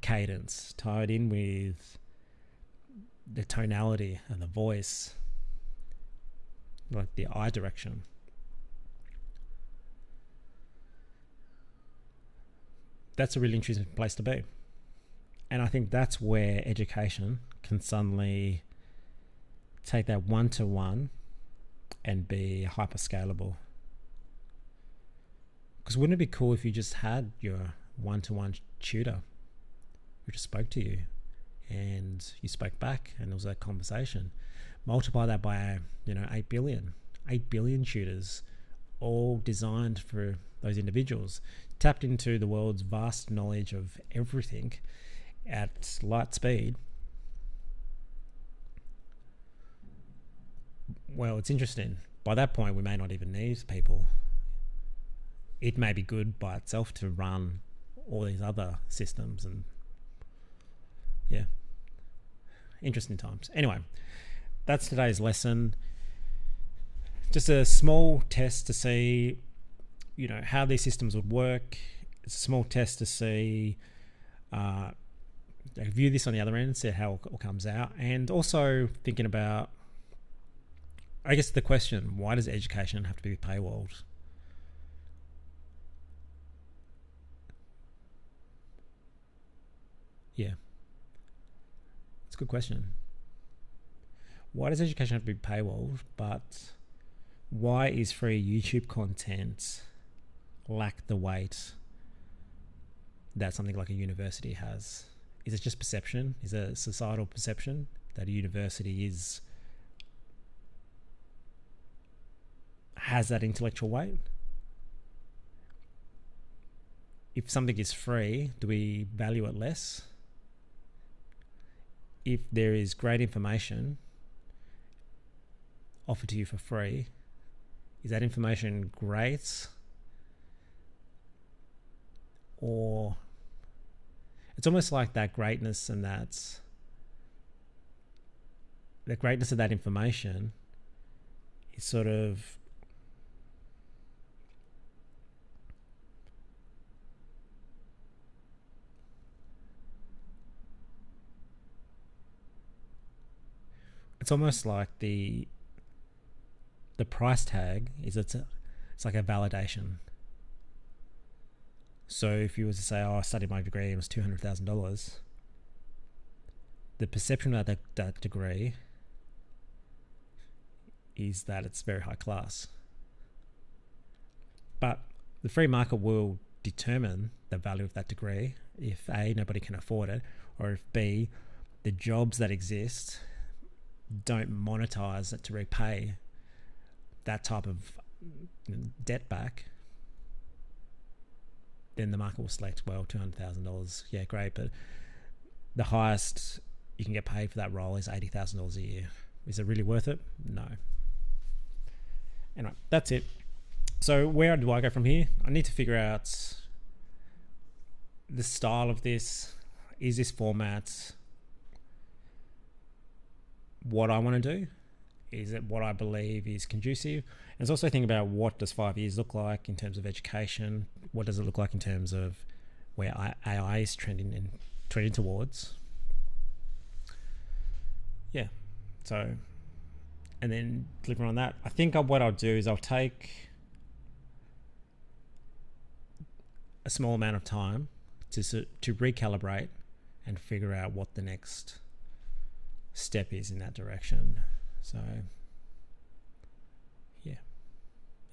cadence, tied in with the tonality and the voice, like the eye direction. That's a really interesting place to be. And I think that's where education can suddenly take that one-to-one and be hyper scalable. Because wouldn't it be cool if you just had your one-to-one tutor who just spoke to you and you spoke back and there was a conversation? Multiply that by 8 billion tutors all designed for those individuals, tapped into the world's vast knowledge of everything at light speed. Well, it's interesting. By that point, we may not even need people. It may be good by itself to run all these other systems, and yeah, interesting times. Anyway, that's today's lesson. Just a small test to see, how these systems would work. It's a small test to see, view this on the other end, see how it all comes out, and also thinking about, I guess, the question: why does education have to be paywalled? Yeah, it's a good question. Why does education have to be paywalled? But why is free YouTube content lack the weight that something like a university has? Is it just perception? Is it a societal perception that a university has that intellectual weight? If something is free, do we value it less? If there is great information offered to you for free, is that information great? Or it's almost like that greatness and the greatness of that information is sort of it's almost like the price tag is it's like a validation. So if you were to say, I studied my degree and it was $200,000, the perception of that degree is that it's very high class. But the free market will determine the value of that degree if A, nobody can afford it, or if B, the jobs that exist don't monetize it to repay that type of debt back. Then the market will select, well, $200,000, yeah, great, but the highest you can get paid for that role is $80,000 a year. Is it really worth it? No. Anyway, that's it. So where do I go from here? I need to figure out the style of this. Is this format what I want to do? Is it what I believe is conducive? And it's also thinking about, what does 5 years look like in terms of education? What does it look like in terms of where AI is trending towards? Yeah. So, and then delivering on that. I think what I'll do is I'll take a small amount of time to recalibrate and figure out what the next step is in that direction. So yeah,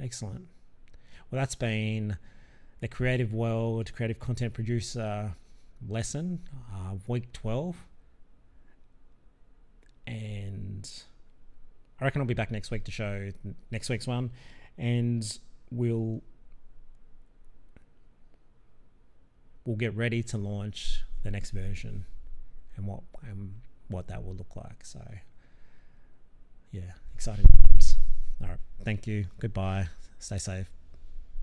excellent. Well, that's been the Creative World Creative Content Producer lesson, week 12, and I reckon I'll be back next week to show next week's one, and we'll get ready to launch the next version and what that will look like. So yeah, exciting times. All right, thank you, goodbye, stay safe,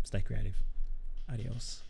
stay creative, adios.